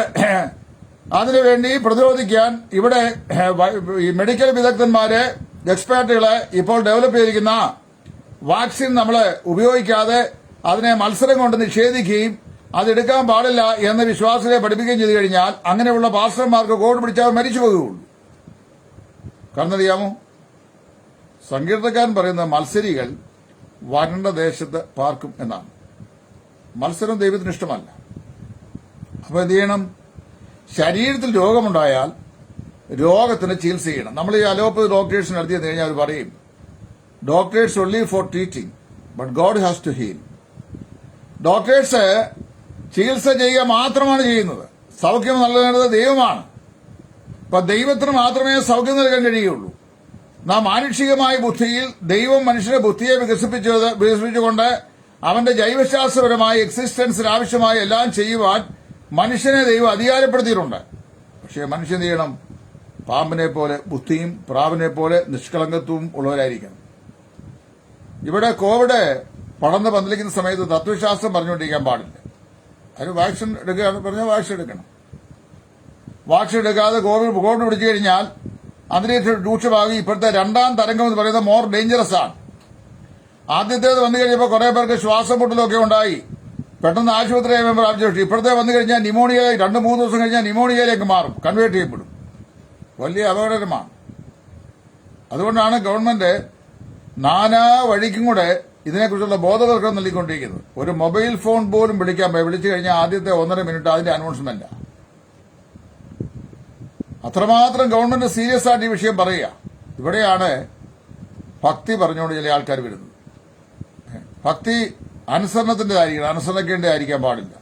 അതിനുവേണ്ടി പ്രതിരോധിക്കാൻ ഇവിടെ ഈ മെഡിക്കൽ വിദഗ്ധന്മാരെ എക്സ്പേർട്ടുകളെ ഇപ്പോൾ ഡെവലപ്പ് ചെയ്തിരിക്കുന്ന വാക്സിൻ നമ്മൾ ഉപയോഗിക്കാതെ അതിനെ മത്സരം കൊണ്ട് നിഷേധിക്കുകയും അതെടുക്കാൻ പാടില്ല എന്ന് വിശ്വാസികളെ പഠിപ്പിക്കുകയും ചെയ്തു കഴിഞ്ഞാൽ അങ്ങനെയുള്ള പാസ്റ്റർമാർക്ക് കോവിഡ് പിടിച്ചാൽ മരിച്ചു പോകുകയുള്ളൂ. കാരണം അറിയാമോ, സങ്കീർത്തക്കാരൻ പറയുന്ന മത്സരികൾ വരണ്ട ദേശത്ത് പാർക്കും എന്നാണ്. മത്സരം ദൈവത്തിന് ഇഷ്ടമല്ല. അപ്പൊ എന്ത് ചെയ്യണം? ശരീരത്തിൽ രോഗമുണ്ടായാൽ രോഗത്തിന് ചികിത്സ ചെയ്യണം. നമ്മൾ ഈ അലോപ്പതി ഡോക്ടേഴ്സിന് അടുത്ത് കഴിഞ്ഞാൽ അവർ പറയും doctors only for treating but god has to heal. Doctors ചികിത്സ ചെയ്യുക മാത്രമാണ് ചെയ്യുന്നത്. സൗഖ്യം നൽകേണ്ടത് ദൈവമാണ്. അപ്പൊ ദൈവത്തിന് മാത്രമേ സൗഖ്യം നൽകാൻ കഴിയുള്ളൂ. നാം മാനുഷികമായ ബുദ്ധിയിൽ ദൈവം മനുഷ്യന്റെ ബുദ്ധിയെ വികസിപ്പിച്ചുകൊണ്ട് അവന്റെ ജൈവശാസ്ത്രപരമായ എക്സിസ്റ്റൻസിന് ആവശ്യമായ എല്ലാം ചെയ്യുവാൻ മനുഷ്യനെ ദൈവം അധികാരപ്പെടുത്തിയിട്ടുണ്ട്. പക്ഷേ മനുഷ്യൻ ചെയ്യണം? പാമ്പിനെ പോലെ ബുദ്ധിയും പ്രാവിനെ പോലെ നിഷ്കളങ്കത്വവും ഉള്ളവരായിരിക്കണം. ഇവിടെ കോവിഡ് പടർന്ന് പന്തലിക്കുന്ന സമയത്ത് തത്വശാസ്ത്രം പറഞ്ഞുകൊണ്ടിരിക്കാൻ പാടില്ല. അതിന് വാക്സിൻ എടുക്കുകയാണ് പറഞ്ഞാൽ വാക്സിൻ എടുക്കണം. വാക്സിൻ എടുക്കാതെ കോവിഡ് പിടിച്ചു കഴിഞ്ഞാൽ അന്തരീക്ഷം രൂക്ഷമാകി ഇപ്പോഴത്തെ 2ാം തരംഗം എന്ന് പറയുന്നത് മോർ ഡേഞ്ചറസ് ആണ്. ആദ്യത്തേത് വന്നു കഴിഞ്ഞപ്പോൾ കുറെ പേർക്ക് ശ്വാസം മുട്ടലൊക്കെ ഉണ്ടായി, പെട്ടെന്ന് ആശുപത്രിയെ പ്രാപിച്ചു. ഇപ്പോഴത്തെ വന്നു കഴിഞ്ഞാൽ ന്യൂമോണിയ 2-3 ദിവസം കഴിഞ്ഞാൽ ന്യൂമോണിയയിലേക്ക് മാറും, കൺവേർട്ട് ചെയ്യപ്പെടും. വലിയ അപകടകരമാണ്. അതുകൊണ്ടാണ് ഗവൺമെന്റ് നാനാ വഴിക്കും കൂടെ ഇതിനെക്കുറിച്ചുള്ള ബോധവൽക്കരണം നൽകിക്കൊണ്ടിരിക്കുന്നത്. ഒരു മൊബൈൽ ഫോൺ പോലും വിളിച്ചു കഴിഞ്ഞാൽ ആദ്യത്തെ 1.5 മിനിറ്റ് അതിന്റെ അനൗൺസ്മെന്റാ. അത്രമാത്രം ഗവൺമെന്റ് സീരിയസ് ആയിട്ട് ഈ വിഷയം പറയുക. ഇവിടെയാണ് ഭക്തി പറഞ്ഞുകൊണ്ട് ചില ആൾക്കാർ വരുന്നത്. ഭക്തി അനുസരണത്തിന്റേതായിരിക്കണം, അനുസരണക്കേണ്ടതായിരിക്കാൻ പാടില്ല.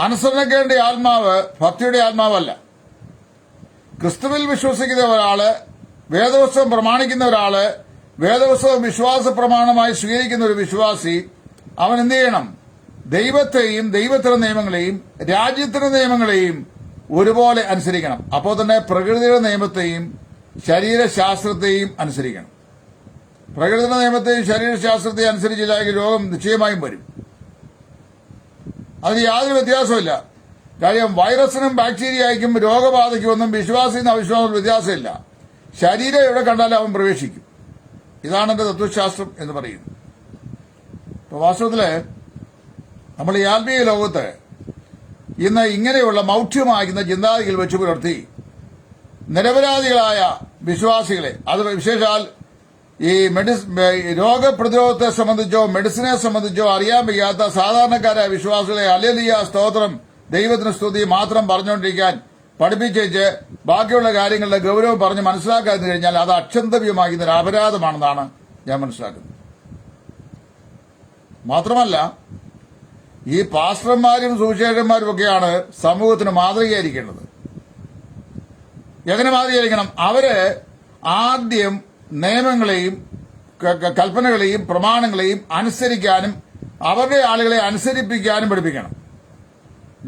അനുസരണക്കേണ്ട ആത്മാവ് ഭക്തിയുടെ ആത്മാവല്ല. ക്രിസ്തുവിൽ വിശ്വസിക്കുന്ന ഒരാള്, വേദപുസ്തകം പ്രമാണിക്കുന്ന ഒരാള്, വേദപുസ്തകം വിശ്വാസ പ്രമാണമായി സ്വീകരിക്കുന്ന ഒരു വിശ്വാസി അവൻ എന്ത് ചെയ്യണം? ദൈവത്തെയും ദൈവത്തിന്റെ നിയമങ്ങളെയും രാജ്യത്തിന്റെ നിയമങ്ങളെയും ഒരുപോലെ അനുസരിക്കണം. അപ്പോൾ തന്നെ പ്രകൃതിയുടെ നിയമത്തെയും ശരീരശാസ്ത്രത്തെയും അനുസരിക്കണം. പ്രകൃതിയുടെ നിയമത്തെയും ശരീരശാസ്ത്രത്തെയും അനുസരിച്ചില്ലെങ്കിൽ രോഗം നിശ്ചയമായും വരും. അതിന് യാതൊരു വ്യത്യാസമില്ല. കാര്യം വൈറസിനും ബാക്ടീരിയയ്ക്കും രോഗബാധയ്ക്കൊന്നും വിശ്വാസിനും അവിശ്വാസം വ്യത്യാസമില്ല. ശരീരം എവിടെ കണ്ടാലും അവൻ പ്രവേശിക്കും. ഇതാണ് എന്റെ തത്വശാസ്ത്രം എന്ന് പറയുന്നത്. ഇപ്പൊ വാസ്തവത്തില് നമ്മൾ ഈ ആത്മീയ ലോകത്ത് ഇന്ന് ഇങ്ങനെയുള്ള മൗഢ്യമാകുന്ന ചിന്താഗതികൾ വെച്ച് പുലർത്തി നിരപരാധികളായ വിശ്വാസികളെ, അത് വിശേഷാൽ ഈ രോഗപ്രതിരോധത്തെ സംബന്ധിച്ചോ മെഡിസിനെ സംബന്ധിച്ചോ അറിയാൻ വയ്യാത്ത സാധാരണക്കാരായ വിശ്വാസികളെ ഹല്ലേലൂയ സ്തോത്രം ദൈവത്തിന് സ്തുതി മാത്രം പറഞ്ഞുകൊണ്ടിരിക്കാൻ പഠിപ്പിച്ചേച്ച് ബാക്കിയുള്ള കാര്യങ്ങളുടെ ഗൗരവം പറഞ്ഞ് മനസ്സിലാക്കാതെ കഴിഞ്ഞാൽ അത് അക്ഷന്തവ്യമാകുന്ന ഒരു അപരാധമാണെന്നാണ് ഞാൻ മനസ്സിലാക്കുന്നത്. മാത്രമല്ല ഈ പാസ്റ്റർമാരും സുവിശേഷന്മാരും ഒക്കെയാണ് സമൂഹത്തിന് മാതൃകയായിരിക്കേണ്ടത്. എങ്ങനെ മാതൃകയായിരിക്കണം? അവര് ആദ്യം നിയമങ്ങളെയും കൽപ്പനകളെയും പ്രമാണങ്ങളെയും അനുസരിക്കാനും അവരുടെ ആളുകളെ അനുസരിപ്പിക്കാനും പഠിപ്പിക്കണം.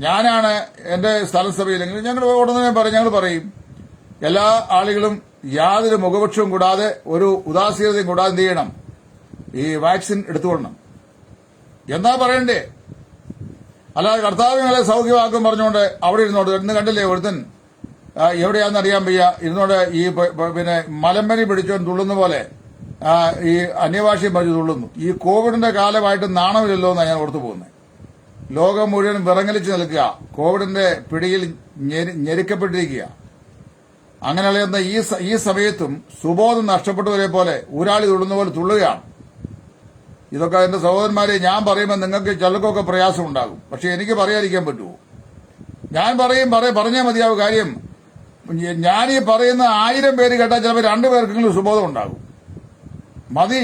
ഞാനാണ് എന്റെ സ്ഥലസഭയിലെങ്കിലും ഞങ്ങൾ ഉടനെ ഞങ്ങൾ പറയും എല്ലാ ആളുകളും യാതൊരു മുഖപക്ഷവും കൂടാതെ ഒരു ഉദാസീനതയും കൂടാതെ എന്ത് ചെയ്യണം? ഈ വാക്സിൻ എടുത്തുകൊള്ളണം എന്നാ പറയണ്ടേ. അല്ലാതെ കർത്താവിനെ സൗഖ്യമാക്കും പറഞ്ഞുകൊണ്ട് അവിടെ ഇരുന്നോണ്ട് ഇന്ന് കണ്ടില്ലേ ഒരുത്തൻ എവിടെയാണെന്ന് അറിയാൻ വയ്യ ഇരുന്നോണ്ട് ഈ പിന്നെ മലമ്പനി പിടിച്ചോൻ തുള്ളുന്ന പോലെ ഈ അന്യഭാഷയും പറഞ്ഞു തുള്ളുന്നു. ഈ കോവിഡിന്റെ കാലമായിട്ട് നാണമില്ലല്ലോ എന്നാണ് ഞാൻ ഓർത്തു പോകുന്നത്. ലോകം മുഴുവൻ വിറങ്ങലിച്ച് നിൽക്കുക, കോവിഡിന്റെ പിടിയിൽ ഞെരുക്കപ്പെട്ടിരിക്കുക. അങ്ങനെയുള്ള ഈ സമയത്തും സുബോധം നഷ്ടപ്പെട്ടവരെ പോലെ ഊരാളി തുള്ളുന്ന പോലെ തുള്ളുകയാണ്. ഇതൊക്കെ എന്റെ സഹോദരന്മാരെ ഞാൻ പറയുമ്പോൾ നിങ്ങൾക്ക് ചിലർക്കൊക്കെ പ്രയാസമുണ്ടാകും. പക്ഷെ എനിക്ക് പറയാതിരിക്കാൻ പറ്റുമോ? ഞാൻ പറഞ്ഞാൽ മതിയാവും. കാര്യം ഞാനീ പറയുന്ന 1000 പേര് കേട്ടാൽ ചിലപ്പോൾ 2 പേർക്കെങ്കിലും സുബോധം ഉണ്ടാകും. മതി,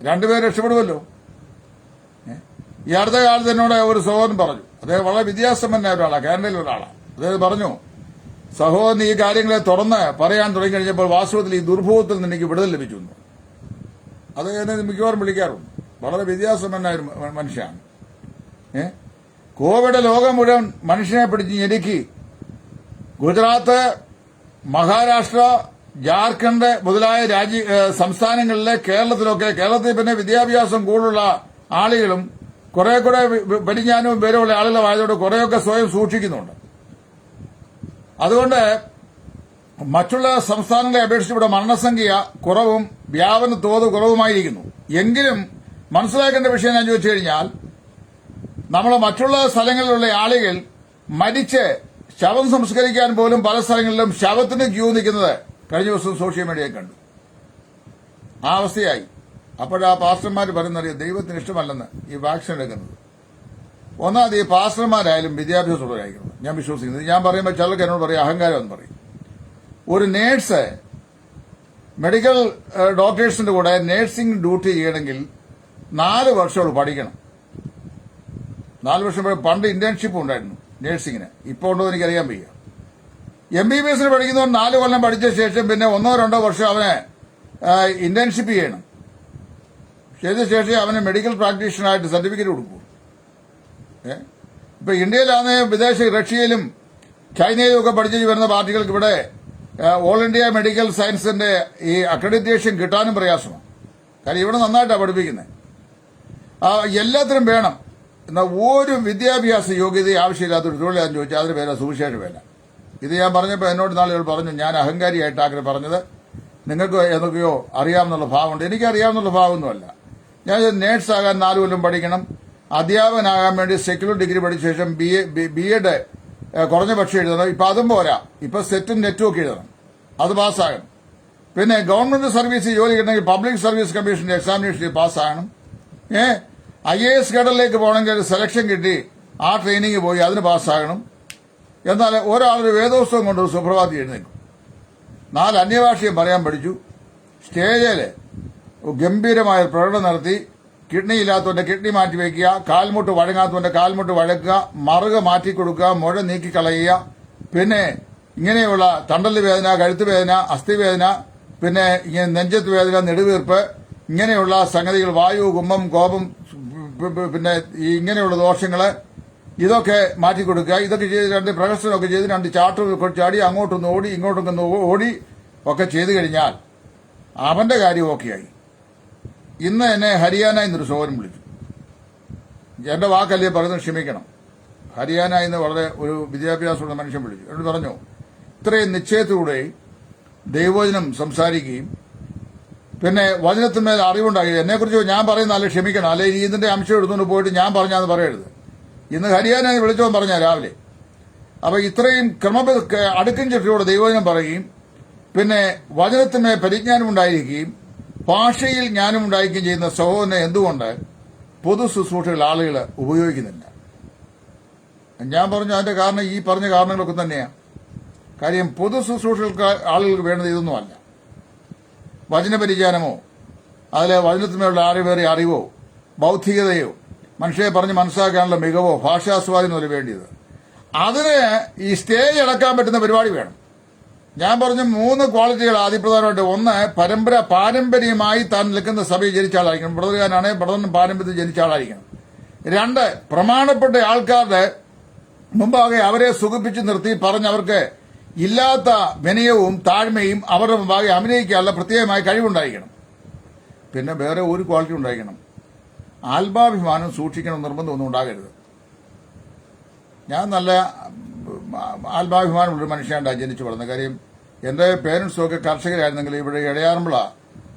2 പേര് രക്ഷപ്പെടുമല്ലോ. ഈ അടുത്ത കാലത്ത് എന്നോട് ഒരു സഹോദരൻ പറഞ്ഞു, അദ്ദേഹം വളരെ വിദ്യാസമ്പന്നനായ ഒരാളാണ്, കാനഡയിലെ ഒരാളാണ്. അദ്ദേഹം പറഞ്ഞു, സഹോദരൻ ഈ കാര്യങ്ങളെ തുറന്ന് പറയാൻ തുടങ്ങി കഴിഞ്ഞപ്പോൾ വാസ്തവത്തിൽ ഈ ദുർഭോഗത്തിൽ നിന്ന് എനിക്ക് വിടുതൽ ലഭിച്ചു. അത് എന്നെ മിക്കവാറും വിളിക്കാറുണ്ട്. വളരെ വിദ്യാസമ്പന്നനായ മനുഷ്യനാണ്. കോവിഡ് ലോകം മുഴുവൻ മനുഷ്യനെ പിടിച്ച് ഞെരുക്കി. ഗുജറാത്ത്, മഹാരാഷ്ട്ര, ജാർഖണ്ഡ് മുതലായ സംസ്ഥാനങ്ങളിലെ കേരളത്തിൽ പിന്നെ വിദ്യാഭ്യാസം കൂടുതലുള്ള ആളുകളും കുറെ പരിജ്ഞാനവും പേരുള്ള ആളുകളായതുകൊണ്ട് കുറെയൊക്കെ സ്വയം സൂക്ഷിക്കുന്നുണ്ട്. അതുകൊണ്ട് മറ്റുള്ള സംസ്ഥാനങ്ങളെ അപേക്ഷിച്ച് ഇവിടെ മരണസംഖ്യ കുറവും വ്യാപന തോത് കുറവുമായിരിക്കുന്നു. എങ്കിലും മനസ്സിലാക്കേണ്ട വിഷയം ഞാൻ ചോദിച്ചു കഴിഞ്ഞാൽ, നമ്മൾ മറ്റുള്ള സ്ഥലങ്ങളിലുള്ള ആളുകൾ മരിച്ച് ശവം സംസ്കരിക്കാൻ പോലും പല സ്ഥലങ്ങളിലും ശവത്തിന് ക്യൂ നിൽക്കുന്നത് കഴിഞ്ഞ ദിവസം സോഷ്യൽ മീഡിയയിൽ കണ്ടു. ആ അവസ്ഥയായി. അപ്പോഴാ പാസ്റ്റർമാർ പറയുന്നറിയാം, ദൈവത്തിന് ഇഷ്ടമല്ലെന്ന് ഈ വാക്സിൻ എടുക്കുന്നത്. ഒന്നാമത് ഈ പാസ്റ്റർമാരായാലും വിദ്യാഭ്യാസമുള്ളവരായിരിക്കണം ഞാൻ വിശ്വസിക്കുന്നത്. ഞാൻ പറയുമ്പോൾ ചിലർക്ക് എന്നോട് പറയും അഹങ്കാരം എന്ന് പറയും. ഒരു നേഴ്സ് മെഡിക്കൽ ഡോക്ടേഴ്സിന്റെ കൂടെ നേഴ്സിംഗ് ഡ്യൂട്ടി ചെയ്യണമെങ്കിൽ 4 വർഷം പഠിക്കണം. 4 വർഷം പണ്ട് ഇന്റേൺഷിപ്പ് ഉണ്ടായിരുന്നു നേഴ്സിംഗിന്. ഇപ്പോൾ ഉണ്ടോ എനിക്കറിയാൻ വയ്യ. MBBS പഠിക്കുന്നവർ 4 കൊല്ലം പഠിച്ച ശേഷം പിന്നെ 1-2 വർഷം അവന് ഇന്റേൺഷിപ്പ് ചെയ്യണം. ചെയ്ത ശേഷം അവന് മെഡിക്കൽ പ്രാക്ടീഷണറായിട്ട് സർട്ടിഫിക്കറ്റ് കൊടുക്കും. ഇപ്പൊ ഇന്ത്യയിലാണെ വിദേശ റഷ്യയിലും ചൈനയിലും ഒക്കെ പഠിച്ചു വരുന്ന പാർട്ടികൾക്ക് ഇവിടെ ഓൾ ഇന്ത്യ മെഡിക്കൽ സയൻസിന്റെ ഈ അക്രഡിറ്റേഷൻ കിട്ടാനും പ്രയാസമാണ്. കാര്യം ഇവിടെ നന്നായിട്ടാണ് പഠിപ്പിക്കുന്നത്. എല്ലാത്തിനും വേണം. എന്നാൽ ഒരു വിദ്യാഭ്യാസ യോഗ്യത ആവശ്യമില്ലാത്തൊരു തൊഴിൽ ഞാൻ ചോദിച്ചാൽ അതിന് പേരാ സുവിശേഷ വേല. ഇത് ഞാൻ പറഞ്ഞപ്പോൾ എന്നോട് നാളുകൾ പറഞ്ഞു, ഞാൻ അഹങ്കാരിയായിട്ട് അങ്ങനെ പറഞ്ഞത് നിങ്ങൾക്ക് എന്തൊക്കെയോ അറിയാമെന്നുള്ള ഭാവമുണ്ട്. എനിക്കറിയാവുന്നുള്ള ഭാവമൊന്നുമല്ല. ഞാൻ നേഴ്സാകാൻ 4 കൊല്ലം പഠിക്കണം. അധ്യാപകനാകാൻ വേണ്ടി സെക്യുലർ ഡിഗ്രി പഠിച്ച ശേഷം BEd കുറഞ്ഞ പക്ഷം എഴുതണം. ഇപ്പൊ അതും പോരാ, ഇപ്പൊ സെറ്റും നെറ്റും ഒക്കെ എഴുതണം, അത് പാസ്സാകണം. പിന്നെ ഗവൺമെന്റ് സർവീസ് ജോലി കിട്ടണമെങ്കിൽ പബ്ലിക് സർവീസ് കമ്മീഷന്റെ എക്സാമിനേഷൻ പാസ്സാകണം. IAS കേഡറിലേക്ക് പോകണമെങ്കിൽ സെലക്ഷൻ കിട്ടി ആ ട്രെയിനിങ് പോയി അതിന് പാസ്സാകണം. എന്നാൽ ഒരാളൊരു വേദോത്സവം കൊണ്ട് സുപ്രഭാതി എഴുന്നേക്കും. 4 അന്യഭാഷയും പറയാൻ പഠിച്ചു. സ്റ്റേജിൽ ഗംഭീരമായ പ്രകടനം നടത്തി. കിഡ്നി ഇല്ലാത്തവന്റെ കിഡ്നി മാറ്റി വയ്ക്കുക, കാൽമുട്ട് വഴങ്ങാത്തവന്റെ കാൽമുട്ട് വഴക്കുക, മറുക മാറ്റിക്കൊടുക്കുക, മുഴ നീക്കിക്കളയുക. പിന്നെ ഇങ്ങനെയുള്ള തണ്ടല് വേദന, കഴുത്ത് വേദന, അസ്ഥിവേദന, പിന്നെ ഇങ്ങനെ നെഞ്ചത്ത് വേദന, നെടുവീർപ്പ്, ഇങ്ങനെയുള്ള സംഗതികൾ, വായു, കുംഭം, കോപം, പിന്നെ ഇങ്ങനെയുള്ള ദോഷങ്ങള് ഇതൊക്കെ മാറ്റിക്കൊടുക്കുക. ഇതൊക്കെ ചെയ്ത് 2 പ്രഹസനമൊക്കെ ചെയ്ത് 2 ചാട്ടം ചാടി അങ്ങോട്ടൊന്ന് ഓടി ഇങ്ങോട്ടൊന്ന് ഓടി ഒക്കെ ചെയ്തു കഴിഞ്ഞാൽ അവന്റെ കാര്യം ഓക്കെയായി. ഇന്ന് എന്നെ ഹരിയാന എന്നൊരു സഹോദരൻ വിളിച്ചു. എന്റെ വാക്കല്ലേ പറയുന്നത്, ക്ഷമിക്കണം. ഹരിയാന എന്ന് വളരെ ഒരു വിദ്യാഭ്യാസമുള്ള മനുഷ്യൻ വിളിച്ചു. എന്നോട് പറഞ്ഞു, ഇത്രയും നിശ്ചയത്തിലൂടെ ദൈവവചനം സംസാരിക്കുകയും പിന്നെ വചനത്തിന്മേൽ അറിവുണ്ടാക്കി. എന്നെക്കുറിച്ച് ഞാൻ പറയുന്ന അല്ലെ ക്ഷമിക്കണം, അല്ലെ ഇതിന്റെ അംശം എടുത്തുകൊണ്ട് പോയിട്ട് ഞാൻ പറഞ്ഞാന്ന് പറയരുത്. ഇന്ന് ഹരിയാന വിളിച്ചോൻ പറഞ്ഞ രാവിലെ. അപ്പൊ ഇത്രയും അടുക്കും ചിട്ടയോടെ ദൈവവചനം പറയുകയും പിന്നെ വചനത്തിന്മേൽ പരിജ്ഞാനം ഉണ്ടായിരിക്കുകയും ഭാഷയിൽ ജ്ഞാനം ഉണ്ടായിരിക്കുകയും ചെയ്യുന്ന സഹോദരനെ എന്തുകൊണ്ട് പൊതു ശുശ്രൂഷകൾ ആളുകൾ ഉപയോഗിക്കുന്നില്ല? ഞാൻ പറഞ്ഞു അതിന്റെ കാരണം ഈ പറഞ്ഞ കാരണങ്ങളൊക്കെ തന്നെയാണ്. കാര്യം പൊതു ശുശ്രൂഷകൾക്ക് ആളുകൾക്ക് വേണ്ടത് ഇതൊന്നുമല്ല. വചനപരിജ്ഞാനമോ അതിലെ വചനത്തിന്മേലുള്ള ആഴമേറിയ അറിവോ ബൗദ്ധികതയോ മനുഷ്യരെ പറഞ്ഞ് മനസ്സിലാക്കാനുള്ള മികവോ ഭാഷാസ്വാധീനമല്ല വേണ്ടിയത്. അതിന് ഈ സ്റ്റേജ് അടക്കാൻ പറ്റുന്ന പരിപാടി വേണം. ഞാൻ പറഞ്ഞു 3 ക്വാളിറ്റികൾ ആദ്യപ്രധാനമായിട്ട്. 1, പാരമ്പര്യമായി താൻ നിൽക്കുന്ന സഭയിൽ ജനിച്ച ആളായിരിക്കണം. ബ്രദറുകാരനാണെങ്കിൽ ബ്രദറിന് പാരമ്പര്യത്തിൽ ജനിച്ച ആളായിരിക്കണം. 2, പ്രമാണപ്പെട്ട ആൾക്കാരുടെ മുമ്പാകെ അവരെ സുഖിപ്പിച്ച് നിർത്തി പറഞ്ഞവർക്ക് ഇല്ലാത്ത വിനയവും താഴ്മയും അവരുടെ മുമ്പാകെ അഭിനയിക്കാനുള്ള പ്രത്യേകമായ കഴിവുണ്ടായിരിക്കണം. പിന്നെ വേറെ ഒരു ക്വാളിറ്റി ഉണ്ടായിരിക്കണം. ആത്മാഭിമാനം സൂക്ഷിക്കണം, നിർബന്ധമൊന്നും ഉണ്ടാകരുത്. ഞാൻ നല്ല ആത്മാഭിമാനമുള്ളൊരു മനുഷ്യനാണ് ജനിച്ചു വളർന്നത്. കാര്യം എന്റെ പേരൻസും ഒക്കെ കർഷകരായിരുന്നെങ്കിൽ ഇവിടെ ഇടയാറുമ്പള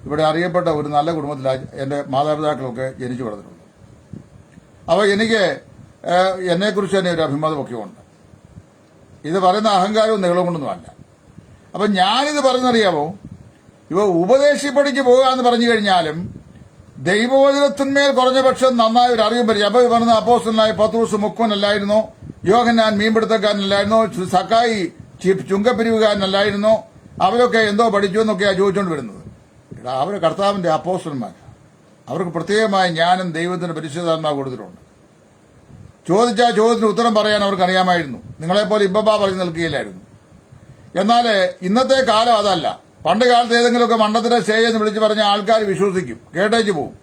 ഇവിടെ അറിയപ്പെട്ട ഒരു നല്ല കുടുംബത്തിലാണ് എന്റെ മാതാപിതാക്കളൊക്കെ ജനിച്ചു വളർന്നിട്ടുള്ളത്. അപ്പോൾ എനിക്ക് എന്നെക്കുറിച്ച് തന്നെ ഒരു അഭിമാനമൊക്കെ ഉണ്ട്. ഇത് പറയുന്ന അഹങ്കാരവും നിങ്ങളും കൊണ്ടൊന്നുമല്ല. അപ്പൊ ഞാനിത് പറഞ്ഞറിയാമോ, ഇവ ഉപദേശിപ്പടിക്ക് പോകുക എന്ന് പറഞ്ഞു കഴിഞ്ഞാലും ദൈവവചനത്തിന്മേൽ കുറഞ്ഞ പക്ഷം നന്നായി ഒരു അറിവും പറ്റും. അപ്പൊ പറഞ്ഞ അപ്പോസ്തലനായ പത്രോസ് മുക്കുവനല്ലായിരുന്നോ, യോഹന്നാൻ മീൻപിടുത്തക്കാരനല്ലായിരുന്നോ, സക്കായി ചുങ്കപ്പിരിവുകാരനല്ലായിരുന്നോ, അവരൊക്കെ എന്തോ പഠിച്ചു എന്നൊക്കെയാണ് ചോദിച്ചുകൊണ്ട് വരുന്നത്. അവർ കർത്താവിന്റെ അപ്പോസ്തലന്മാർ. അവർക്ക് പ്രത്യേകമായ ജ്ഞാനം ദൈവത്തിന് പരിശുദ്ധാത്മാവ് കൊടുത്തിട്ടുണ്ട്. ചോദിച്ച ചോദ്യത്തിന് ഉത്തരം പറയാൻ അവർക്ക് അറിയാമായിരുന്നു. നിങ്ങളെപ്പോലെ ഇബ്ബാ പറഞ്ഞു നിൽക്കുകയില്ലായിരുന്നു. എന്നാൽ ഇന്നത്തെ കാലം അതല്ല. പണ്ട് കാലത്ത് ഏതെങ്കിലുമൊക്കെ മണ്ടത്തിനെ സ്റ്റേജ് എന്ന് വിളിച്ച് പറഞ്ഞ ആൾക്കാർ വിശ്വസിക്കും, കേട്ടേച്ച് പോകും.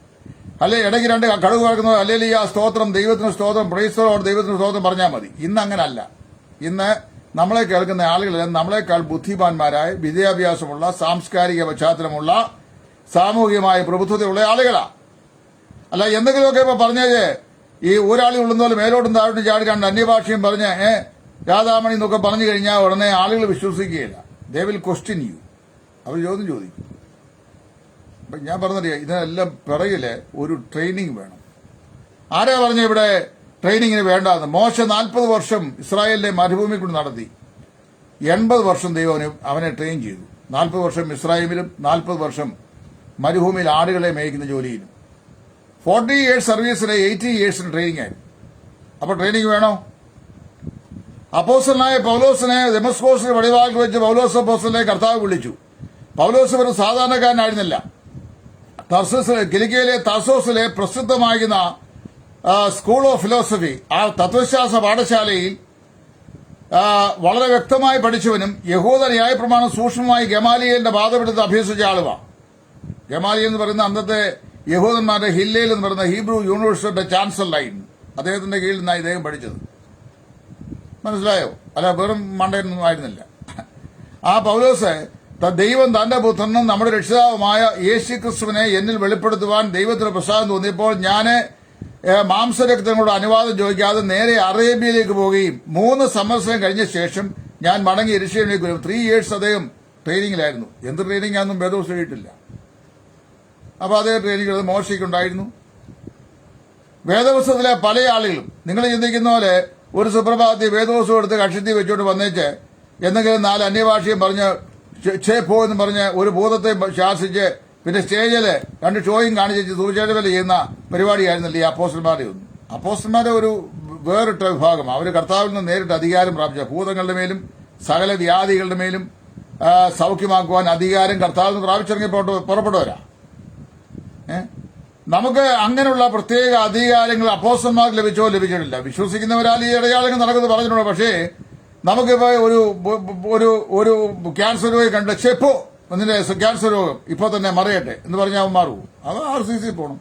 അല്ലെ ഇടയ്ക്ക് രണ്ട് കടുക് പറക്കുന്നത് അല്ലെങ്കിൽ ആ സ്തോത്രം, ദൈവത്തിന് സ്തോത്രം, പ്രൈസ്തലോട് ദൈവത്തിന് സ്തോത്രം പറഞ്ഞാൽ മതി. ഇന്ന് അങ്ങനല്ല. ഇന്ന് നമ്മളെ കേൾക്കുന്ന ആളുകളെല്ലാം നമ്മളെക്കാൾ ബുദ്ധിമാന്മാരായ, വിദ്യാഭ്യാസമുള്ള, സാംസ്കാരിക പശ്ചാത്തലമുള്ള, സാമൂഹികമായ പ്രബുദ്ധതയുള്ള ആളുകളാ. അല്ല എന്തെങ്കിലുമൊക്കെ ഇപ്പൊ പറഞ്ഞത് ഈ ഊരാളി ഉള്ളുന്നപോലെ മേലോട്ടും താഴോട്ടും ചാടി രണ്ട് അന്യഭാഷയും പറഞ്ഞ് രാധാമണി എന്നൊക്കെ പറഞ്ഞു കഴിഞ്ഞാൽ ഉടനെ ആളുകൾ വിശ്വസിക്കുകയില്ല. They will question you. അവർ ചോദ്യം ചോദിക്കും. അപ്പൊ ഞാൻ പറഞ്ഞറിയാം, ഇതിനെല്ലാം പിറകില് ഒരു ട്രെയിനിങ് വേണം. ആരാ പറഞ്ഞ ഇവിടെ ട്രെയിനിങ്ങിന് വേണ്ടാന്ന്? മോശ 40 വർഷം ഇസ്രായേലിലെ മരുഭൂമി കൊണ്ട് നടത്തി. 80 വർഷം ദൈവം അവനെ ട്രെയിൻ ചെയ്തു. 40 വർഷം ഇസ്രായേലിലും 40 വർഷം മരുഭൂമിയിൽ ആടുകളെ മേയ്ക്കുന്ന ജോലിയിലും. 40 ഇയേഴ്സ് സർവീസിന് 80 ഇയേഴ്സിന് ട്രെയിനിങ് ആയിരുന്നു. അപ്പൊ ട്രെയിനിങ് വേണോ? അപ്പോസ്തലനായ പൗലോസിനെ ദമസ്കോസിലെ വടിവാളിൽ വെച്ച് പൗലോസ് അപ്പോസ്തലനെ കർത്താവ് വിളിച്ചു. പൗലോസ് ഒരു സാധാരണക്കാരനായിരുന്നില്ല. കിലിക്കയിലെ തർസോസിലെ പ്രസിദ്ധമാകുന്ന സ്കൂൾ ഓഫ് ഫിലോസഫി, ആ തത്വശാസ്ത്ര പാഠശാലയിൽ വളരെ വ്യക്തമായി പഠിച്ചവനും യഹൂദ ന്യായപ്രമാണം സൂക്ഷ്മമായി ഗമാലിയലിന്റെ പാദമെടുത്ത് അഭ്യസിച്ച ആളുമാണ്. ഗമാലിയൽ എന്ന് പറയുന്ന അന്നത്തെ യഹൂദന്മാരുടെ ഹില്ലേൽ എന്ന് പറയുന്ന ഹീബ്രു യൂണിവേഴ്സിറ്റിയുടെ ചാൻസലറായിരുന്നു. അദ്ദേഹത്തിന്റെ കീഴിൽ നിന്നാണ് ഇദ്ദേഹം പഠിച്ചത്. മനസ്സിലായോ? അല്ല വെറും മണ്ടയൊന്നും ആയിരുന്നില്ല. ആ പൗലോസ് ദൈവം തന്റെ പുത്രനും നമ്മുടെ രക്ഷിതാവുമായ യേശു ക്രിസ്തുവിനെ എന്നിൽ വെളിപ്പെടുത്തുവാൻ ദൈവത്തിന് പ്രസാദം തോന്നിയപ്പോൾ ഞാൻ മാംസരക്തങ്ങളോട് അനുവാദം ചോദിക്കാതെ നേരെ അറേബ്യയിലേക്ക് പോവുകയും 3 സംവത്സരം കഴിഞ്ഞ ശേഷം ഞാൻ മടങ്ങി യെരൂശലേമിലേക്ക് വരും. 3 ഇയേഴ്സ് അദ്ദേഹം ട്രെയിനിങ്ങിലായിരുന്നു. എന്ത് ട്രെയിനിങ് ആണെന്നും വേദോസ് എഴുതിയിട്ടില്ല. അപ്പൊ അതേ ട്രെയിനിങ് മോശയ്ക്കുണ്ടായിരുന്നു. വേദപുസ്തകത്തിലെ പല ആളുകളും നിങ്ങൾ ചിന്തിക്കുന്ന പോലെ ഒരു സുപ്രഭാതത്തിൽ വേദോസം എടുത്ത് കക്ഷത്തി വെച്ചോണ്ട് വന്നേച്ച് എന്തെങ്കിലും 4 അന്യഭാഷയും പറഞ്ഞ് പോ എന്ന് പറഞ്ഞ് ഒരു ഭൂതത്തെ ശാസിച്ച് പിന്നെ സ്റ്റേജില് 2 ഷോയും കാണിച്ച് സുവിശേഷം ചെയ്യുന്ന പരിപാടിയായിരുന്നില്ല ഈ അപ്പോസ്റ്റൽമാരുടെ ഒന്നും. അപ്പോസ്റ്റൽമാരുടെ ഒരു വേറിട്ട വിഭാഗം. അവർ കർത്താവിൽ നിന്ന് നേരിട്ട് അധികാരം പ്രാപിച്ച, ഭൂതങ്ങളുടെ മേലും സകല വ്യാധികളുടെ മേലും സൗഖ്യമാക്കുവാൻ അധികാരം കർത്താവിൽ നിന്ന് പ്രാപിച്ചിറങ്ങി പുറപ്പെടുവരാ. നമുക്ക് അങ്ങനെയുള്ള പ്രത്യേക അധികാരങ്ങൾ അപ്പോസ്റ്റലന്മാർക്ക് ലഭിച്ചോ ലഭിച്ചിട്ടില്ല. വിശ്വസിക്കുന്നവരാൽ ഈ ഇടയാളങ്ങൾ നടക്കുന്നത് പറഞ്ഞിട്ടുണ്ട്. പക്ഷേ നമുക്കിപ്പോ ഒരു ക്യാൻസർ രോഗം കണ്ട് ചെപ്പോ എന്നിന്റെ ക്യാൻസർ രോഗം ഇപ്പൊ തന്നെ മറിയട്ടെ എന്ന് പറഞ്ഞാൽ അവൻ മാറുമോ? അത് RCC പോകണം.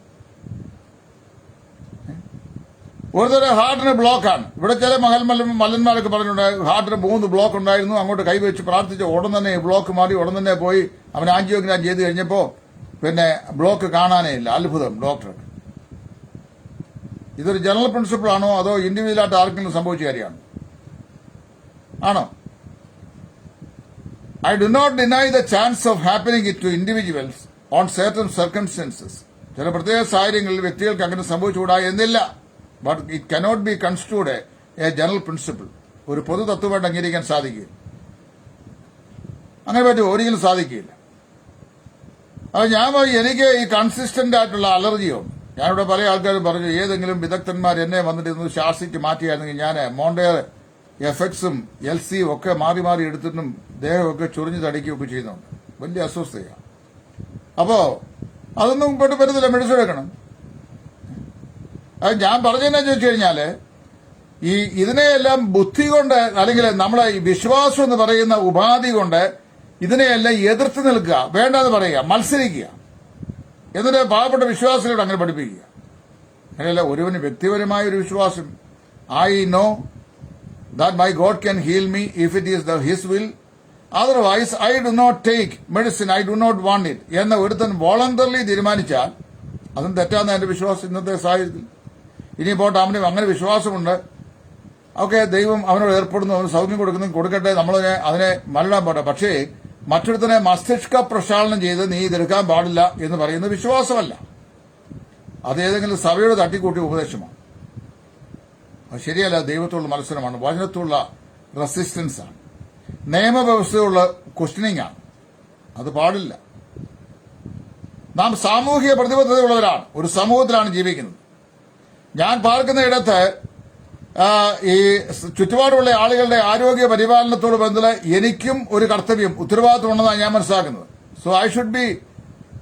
ഒരുതരം ഹാർട്ടിന് ബ്ലോക്കാണ്. ഇവിടെ ചില മല്ലന്മാരൊക്കെ പറഞ്ഞിട്ടുണ്ട് ഹാർട്ടിന് 3 ബ്ലോക്ക് ഉണ്ടായിരുന്നു. അങ്ങോട്ട് കൈവച്ച് പ്രാർത്ഥിച്ച് ഉടൻ തന്നെ ബ്ലോക്ക് മാറി. ഉടൻ തന്നെ പോയി അവൻ ആൻജിയോഗ്രാം ചെയ്ത് കഴിഞ്ഞപ്പോ പിന്നെ ബ്ലോക്ക് കാണാനേ ഇല്ല. അത്ഭുതം ഡോക്ടർക്ക്. ഇതൊരു ജനറൽ പ്രിൻസിപ്പിൾ ആണോ അതോ ഇൻഡിവിജ്വലായിട്ട് ആർക്കെങ്കിലും സംഭവിച്ച കാര്യമാണോ? ആണോ? I do not deny the chance of happening it to individuals on certain circumstances. ചില പ്രത്യേക സാഹചര്യങ്ങളിൽ വ്യക്തികൾക്ക് അങ്ങനെ സംഭവിച്ചുകൂടാ എന്നില്ല. But it cannot be constituted A general principle. ഒരു പൊതു തത്വമായിട്ട് അംഗീകരിക്കാൻ സാധിക്കില്ല. അങ്ങനെ പറ്റുമോ? ഒരിക്കലും സാധിക്കില്ല. അപ്പൊ ഞാൻ എനിക്ക് ഈ കൺസിസ്റ്റന്റ് ആയിട്ടുള്ള അലർജിയുണ്ട്. ഞാനിവിടെ പല ആൾക്കാരും പറഞ്ഞു ഏതെങ്കിലും വിദഗ്ധന്മാർ എന്നെ വന്നിട്ട് ഇന്ന് ശാസിച്ച് മാറ്റിയായിരുന്നെങ്കിൽ ഞാൻ മോണ്ടയർ എഫക്സും LCയും ഒക്കെ മാറി മാറി എടുത്തിട്ടും ദേഹമൊക്കെ ചൊറിഞ്ഞു തടിക്കുകയൊക്കെ ചെയ്യുന്നുണ്ട്. വലിയ അസ്വസ്ഥയാണ്. അപ്പോ അതൊന്നും പെട്ട് പറ്റത്തില്ല. മെഡിസിൻ എടുക്കണം. അത് ഞാൻ പറഞ്ഞതെന്നു ചോദിച്ചു കഴിഞ്ഞാല് ഇതിനെയെല്ലാം ബുദ്ധി കൊണ്ട് അല്ലെങ്കിൽ നമ്മളെ ഈ വിശ്വാസം എന്ന് പറയുന്ന ഉപാധി കൊണ്ട് ഇതിനെയെല്ലാം എതിർത്ത് നിൽക്കുക, വേണ്ടെന്ന് പറയുക, മത്സരിക്കുക, എന്നിട്ട് പാവപ്പെട്ട വിശ്വാസികളോട് അങ്ങനെ പഠിപ്പിക്കുക. അങ്ങനെയല്ല. ഒരുവന് വ്യക്തിപരമായ ഒരു വിശ്വാസം, I know that my God can heal me if it is His will otherwise I do not take medicine, I do not want it എന്ന് ഒരുത്തൻ വോളണ്ടറിലി തീരുമാനിച്ചാൽ അതും തെറ്റാന്ന് എന്റെ വിശ്വാസം ഇന്നത്തെ സാഹചര്യത്തിൽ. ഇനി പോട്ടെ, അവന് അങ്ങനെ വിശ്വാസമുണ്ട്, ഓക്കെ, ദൈവം അവനോട് ഏർപ്പെടുന്നു, അവന് സൗഖ്യം കൊടുക്കുന്നു, കൊടുക്കട്ടെ, അതിനെ മലടാൻ പോട്ടെ. പക്ഷേ മറ്റൊരുത്തനെ മസ്തിഷ്ക പ്രക്ഷാളനം ചെയ്ത് നീ ഇതെടുക്കാൻ പാടില്ല എന്ന് പറയുന്നത് വിശ്വാസമല്ല, അത് ഏതെങ്കിലും സഭയുടെ തട്ടിക്കൂട്ടിയ ഉപദേശമാണ്. അത് ശരിയല്ല. ദൈവത്തോടുള്ള മത്സരമാണ്, വചനത്തോടുള്ള റെസിസ്റ്റൻസ് ആണ്, നിയമവ്യവസ്ഥയുള്ള ക്വസ്റ്റ്യനിങ് ആണ്. അത് പാടില്ല. നാം സാമൂഹിക പ്രതിബദ്ധതയുള്ളവരാണ്, ഒരു സമൂഹത്തിലാണ് ജീവിക്കുന്നത്. ഞാൻ പാർക്കുന്ന ഇടത്ത് ഈ ചുറ്റുപാടുള്ള ആളുകളുടെ ആരോഗ്യ പരിപാലനത്തോട് ബന്ധപ്പെട്ട് എനിക്കും ഒരു കർത്തവ്യം, ഉത്തരവാദിത്വം ഉണ്ടെന്നാണ് ഞാൻ മനസ്സിലാക്കുന്നത്. So I should be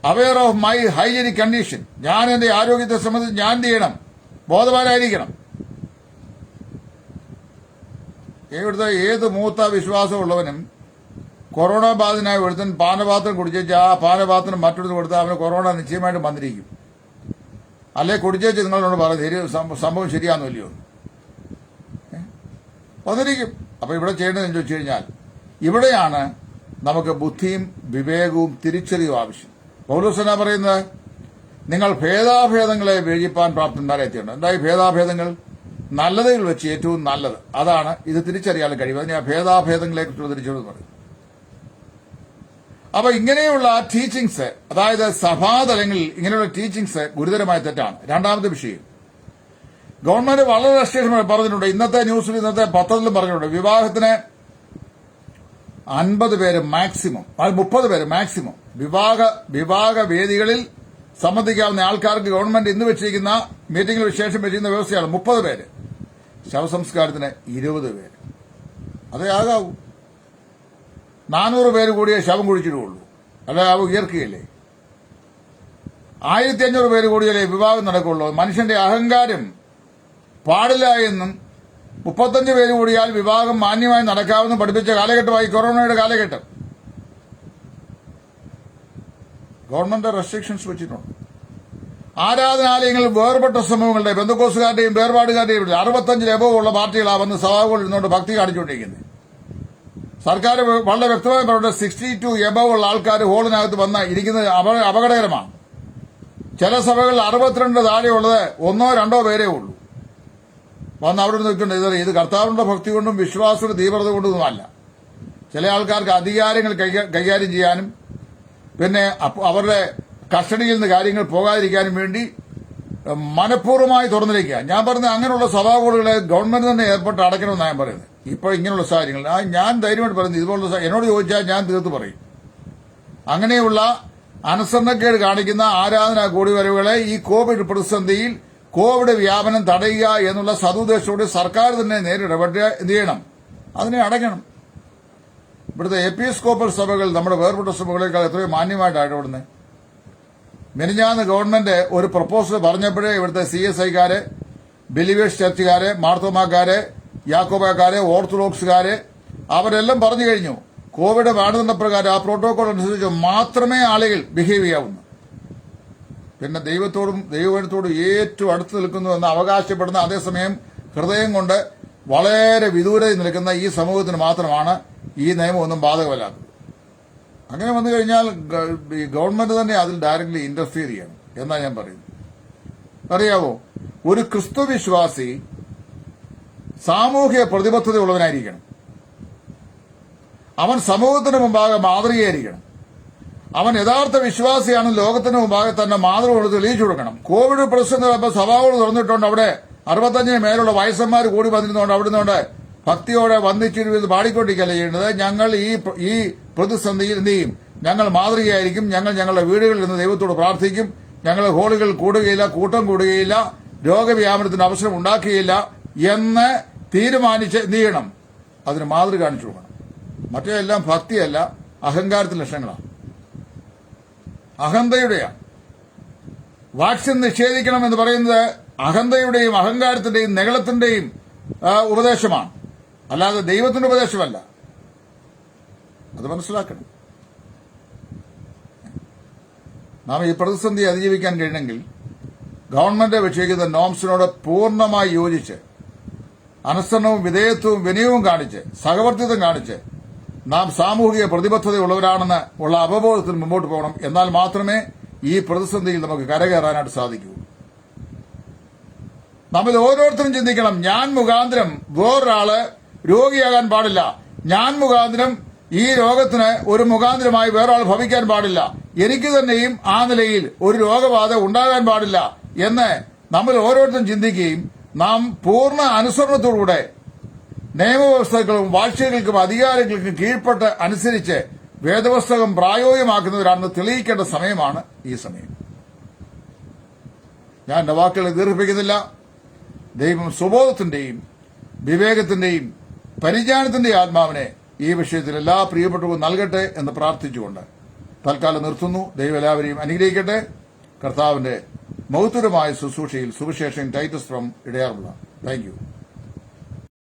aware of my hygienic condition. ഞാൻ എന്റെ ആരോഗ്യത്തെ സംബന്ധിച്ച് ഞാൻ എന്ത് ചെയ്യണം? ബോധവാനായിരിക്കണം. ഇവിടുത്തെ ഏത് മൂത്ത വിശ്വാസമുള്ളവനും കൊറോണ ബാധിതനായ ഒരുത്തൻ പാനപാത്രം കുടിച്ചേച്ച് ആ പാനപാത്രം മറ്റൊരുത്തർ കൊടുത്താൽ അവന് കൊറോണ നിശ്ചയമായിട്ട് വന്നിരിക്കും. അല്ലെ കുടിച്ചേച്ച് നിങ്ങളോട് പറയും സംഭവം ശരിയാണെന്നില്ലയോ? വന്നിരിക്കും. അപ്പൊ ഇവിടെ ചെയ്യേണ്ടതെന്ന് ചോദിച്ചു കഴിഞ്ഞാൽ ഇവിടെയാണ് നമുക്ക് ബുദ്ധിയും വിവേകവും തിരിച്ചറിവും ആവശ്യം. പൗലോസ് എന്നാ പറയുന്നത്? നിങ്ങൾ ഭേദാഭേദങ്ങളെ വിഭജിപ്പാൻ പ്രാപ്തന്മാരെ എത്തിയുണ്ട്. എന്തായി ഭേദാഭേദങ്ങൾ? നല്ലതിൽ വെച്ച് ഏറ്റവും നല്ലത് അതാണ്. ഇത് തിരിച്ചറിയാൻ കഴിയും. അതിന് ഭേദാഭേദങ്ങളെ കുറിച്ച് തിരിച്ചറിവ് പറയും. അപ്പൊ ഇങ്ങനെയുള്ള ടീച്ചിങ്സ്, അതായത് സഭാതലങ്ങളിൽ ഇങ്ങനെയുള്ള ടീച്ചിങ്സ് ഗുരുതരമായ തെറ്റാണ്. രണ്ടാമത്തെ വിഷയം, ഗവൺമെന്റ് വളരെ റെസ്ട്രിക്ഷൻ പറഞ്ഞിട്ടുണ്ട്. ഇന്നത്തെ ന്യൂസിൽ, ഇന്നത്തെ പത്രത്തിലും പറഞ്ഞിട്ടുണ്ട്, വിവാഹത്തിന് 50 പേര് മാക്സിമം, 30 പേര് മാക്സിമം വിവാഹ വേദികളിൽ സംബന്ധിക്കാവുന്ന ആൾക്കാർക്ക് ഗവൺമെന്റ് ഇന്ന് വെച്ചിരിക്കുന്ന മീറ്റിംഗിന് ശേഷം വെച്ചിരിക്കുന്ന വ്യവസ്ഥയാണ് 30 പേര്. ശവസംസ്കാരത്തിന് 20 പേര്. അതേ ആകാവൂ. 400 പേര് കൂടിയേ ശവം കുഴിച്ചിടുകയുള്ളൂ, അല്ല അവ ഉയർക്കുകയല്ലേ. 1500 പേര് കൂടിയല്ലേ വിവാഹം നടക്കുള്ളൂ. മനുഷ്യന്റെ അഹങ്കാരം പാടില്ല എന്നും 35 പേര് കൂടിയാൽ വിവാഹം മാന്യമായി നടക്കാമെന്നും പഠിപ്പിച്ച കാലഘട്ടമായി കൊറോണയുടെ കാലഘട്ടം. ഗവൺമെന്റ് റെസ്ട്രിക്ഷൻസ് വെച്ചിട്ടുണ്ട്. ആരാധനാലയങ്ങളിൽ വേർപെട്ട സമൂഹങ്ങളുടെ ബന്ധുക്കോസുകാരുടെയും വേർപാടുകാരുടെയും 65 എബോവുള്ള പാർട്ടികളാണ് വന്ന് സഭാകളിൽ നിന്നുകൊണ്ട് ഭക്തി കാണിച്ചുകൊണ്ടിരിക്കുന്നത്. സർക്കാർ വളരെ വ്യക്തമായി പറഞ്ഞ 62 എബോവുള്ള ആൾക്കാർ ഹോളിനകത്ത് വന്ന് ഇരിക്കുന്നത് അപകടകരമാണ്. ചില സഭകളിൽ 62 താഴെയുള്ളത് 1 or 2 പേരേ ഉള്ളൂ. വന്ന് അവിടെ നിൽക്കുന്നുണ്ട്. ഇത് കർത്താവിന്റെ ഭക്തി കൊണ്ടും വിശ്വാസത്തിന്റെ തീവ്രത കൊണ്ടൊന്നുമല്ല. ചില ആൾക്കാർക്ക് അധികാരങ്ങൾ കൈകാര്യം ചെയ്യാനും പിന്നെ അവരുടെ കസ്റ്റഡിയിൽ നിന്ന് കാര്യങ്ങൾ പോകാതിരിക്കാനും വേണ്ടി മനഃപൂർവ്വമായി തുറന്നിരിക്കുക. ഞാൻ പറഞ്ഞ അങ്ങനെയുള്ള സഭാകൂടുകളെ ഗവൺമെന്റ് തന്നെ ഏർപ്പെട്ട് അടയ്ക്കണമെന്നാണ് ഞാൻ പറയുന്നത്. ഇപ്പോൾ ഇങ്ങനെയുള്ള സാഹചര്യങ്ങൾ ഞാൻ ധൈര്യമായിട്ട് പറയുന്നത്, ഇതുപോലുള്ള എന്നോട് ചോദിച്ചാൽ ഞാൻ തീർത്ത് പറയും. അങ്ങനെയുള്ള അനുസരണക്കേട് കാണിക്കുന്ന ആരാധനാ കൂടിവരവുകളെ ഈ കോവിഡ് പ്രതിസന്ധിയിൽ കോവിഡ് വ്യാപനം തടയുക എന്നുള്ള സതുദ്ദേശത്തോടെ സർക്കാർ തന്നെ നേരിടപെട്ട് എന്ത് ചെയ്യണം? അതിനെ അടയ്ക്കണം. ഇവിടുത്തെ എപ്പിസ്കോപ്പൽ സഭകൾ നമ്മുടെ വേർപെട്ട സഭകളേക്കാൾ എത്രയോ മാന്യമായിട്ട് ഇടപെടുന്നത്. മെനിഞ്ഞാന്ന് ഗവൺമെന്റ് ഒരു പ്രപ്പോസൽ പറഞ്ഞപ്പോഴേ ഇവിടുത്തെ CSIക്കാര്, ബിലീവേഴ്സ് ചർച്ചുകാര്, മാർത്തോമാക്കാര്, യാക്കോബക്കാര്, ഓർത്തഡോക്സുകാര് അവരെല്ലാം പറഞ്ഞു കഴിഞ്ഞു, കോവിഡ് മാനദണ്ഡപ്രകാരം ആ പ്രോട്ടോകോൾ അനുസരിച്ച് മാത്രമേ ആളുകൾ ബിഹേവ് ചെയ്യാവുന്നു. പിന്നെ ദൈവത്തോടും ഏറ്റവും അടുത്ത് നിൽക്കുന്നു എന്ന് അവകാശപ്പെടുന്ന, അതേസമയം ഹൃദയം കൊണ്ട് വളരെ വിദൂരയിൽ നിൽക്കുന്ന ഈ സമൂഹത്തിന് മാത്രമാണ് ഈ നിയമമൊന്നും ബാധകമല്ലാത്തത്. അങ്ങനെ വന്നു കഴിഞ്ഞാൽ ഗവൺമെന്റ് തന്നെ അതിൽ ഡയറക്ട്ലി ഇന്റർഫിയർ ചെയ്യണം എന്നാണ് ഞാൻ പറയുന്നത്. അറിയാവോ, ഒരു ക്രിസ്തു വിശ്വാസി സാമൂഹിക പ്രതിബദ്ധതയുള്ളവനായിരിക്കണം. അവൻ സമൂഹത്തിന് മുമ്പാകെ മാതൃകയായിരിക്കണം. അവൻ യഥാർത്ഥ വിശ്വാസിയാണ്. ലോകത്തിന് മുമ്പാകെ തന്നെ മാതൃക തെളിയിച്ചു കൊടുക്കണം. കോവിഡ് പ്രതിസന്ധി സഭകൾ തുറന്നിട്ടുണ്ട്. അവിടെ 65 മേലുള്ള വയസ്സന്മാർ കൂടി വന്നിരുന്നുകൊണ്ട് അവിടെ നിന്നുകൊണ്ട് ഭക്തിയോടെ വന്നിച്ചിരുന്ന് പാടിക്കൊണ്ടിരിക്കുകയല്ല ചെയ്യേണ്ടത്. ഞങ്ങൾ ഈ പ്രതിസന്ധിയിൽ എന്ത് ചെയ്യും? ഞങ്ങൾ മാതൃകയായിരിക്കും. ഞങ്ങൾ ഞങ്ങളുടെ വീടുകളിൽ നിന്ന് ദൈവത്തോട് പ്രാർത്ഥിക്കും. ഞങ്ങൾ ഹോളുകൾ കൂടുകയില്ല, കൂട്ടം കൂടുകയില്ല, രോഗവ്യാപനത്തിന് അവസരം ഉണ്ടാക്കുകയില്ല എന്ന് തീരുമാനിച്ച് എന്ത് ചെയ്യണം? അതിന് മാതൃക കാണിച്ചു കൊടുക്കണം. മറ്റേ എല്ലാം ഭക്തിയല്ല, അഹങ്കാരത്തിന്റെ ലക്ഷണങ്ങളാണ്, അഹന്തയുടെയാണ്. വാക്സിൻ നിഷേധിക്കണം എന്ന് പറയുന്നത് അഹന്തയുടെയും അഹങ്കാരത്തിന്റെയും നെകളത്തിന്റെയും ഉപദേശമാണ്, അല്ലാതെ ദൈവത്തിന്റെ ഉപദേശമല്ല. അത് മനസ്സിലാക്കണം. നാം ഈ പ്രതിസന്ധി അതിജീവിക്കാൻ കഴിയണമെങ്കിൽ ഗവൺമെന്റ് വെച്ചിരിക്കുന്ന നോംസിനോട് പൂർണ്ണമായി യോജിച്ച് അനുസരണവും വിധേയത്വവും വിനയവും കാണിച്ച് സഹവർത്തിത്വം കാണിച്ച് നാം സാമൂഹിക പ്രതിബദ്ധതയുള്ളവരാണെന്ന് ഉള്ള അവബോധത്തിൽ മുമ്പോട്ട് പോകണം. എന്നാൽ മാത്രമേ ഈ പ്രതിസന്ധിയിൽ നമുക്ക് കരകയറാനായിട്ട് സാധിക്കൂ. നമ്മൾ ഓരോരുത്തരും ചിന്തിക്കണം, ഞാൻ മുഖാന്തരം വേറൊരാള് രോഗിയാകാൻ പാടില്ല, ഞാൻ മുഖാന്തരം ഈ രോഗത്തിന് ഒരു മുഖാന്തരമായി വേറൊരാൾ ഭവിക്കാൻ പാടില്ല, എനിക്ക് തന്നെയും ആ നിലയിൽ ഒരു രോഗബാധ ഉണ്ടാകാൻ പാടില്ല എന്ന് നമ്മൾ ഓരോരുത്തരും ചിന്തിക്കുകയും നാം പൂർണ്ണ അനുസരണത്തോടുകൂടെ നിയമവ്യവസ്ഥകൾക്കും വാഴ്ചകൾക്കും അധികാരങ്ങൾക്കും കീഴ്പ്പെട്ട് അനുസരിച്ച് വേദപുസ്തകം പ്രായോഗികമാക്കുന്നവരാണെന്ന് തെളിയിക്കേണ്ട സമയമാണ് ഈ സമയം. ഞാൻ എന്റെ വാക്കുകളെ ദീർഘിപ്പിക്കുന്നില്ല. ദൈവം സുബോധത്തിന്റെയും വിവേകത്തിന്റെയും പരിജ്ഞാനത്തിന്റെയും ആത്മാവിനെ ഈ വിഷയത്തിൽ എല്ലാ പ്രിയപ്പെട്ടവർക്കും നൽകട്ടെ എന്ന് പ്രാർത്ഥിച്ചുകൊണ്ട് തൽക്കാലം നിർത്തുന്നു. ദൈവം എല്ലാവരെയും അനുഗ്രഹിക്കട്ടെ. കർത്താവിന്റെ മഹത്വരമായ ശുശ്രൂഷയിൽ സുവിശേഷൻ ടൈറ്റസ് ഫ്രം ഇടയാറുള്ള. Thank U.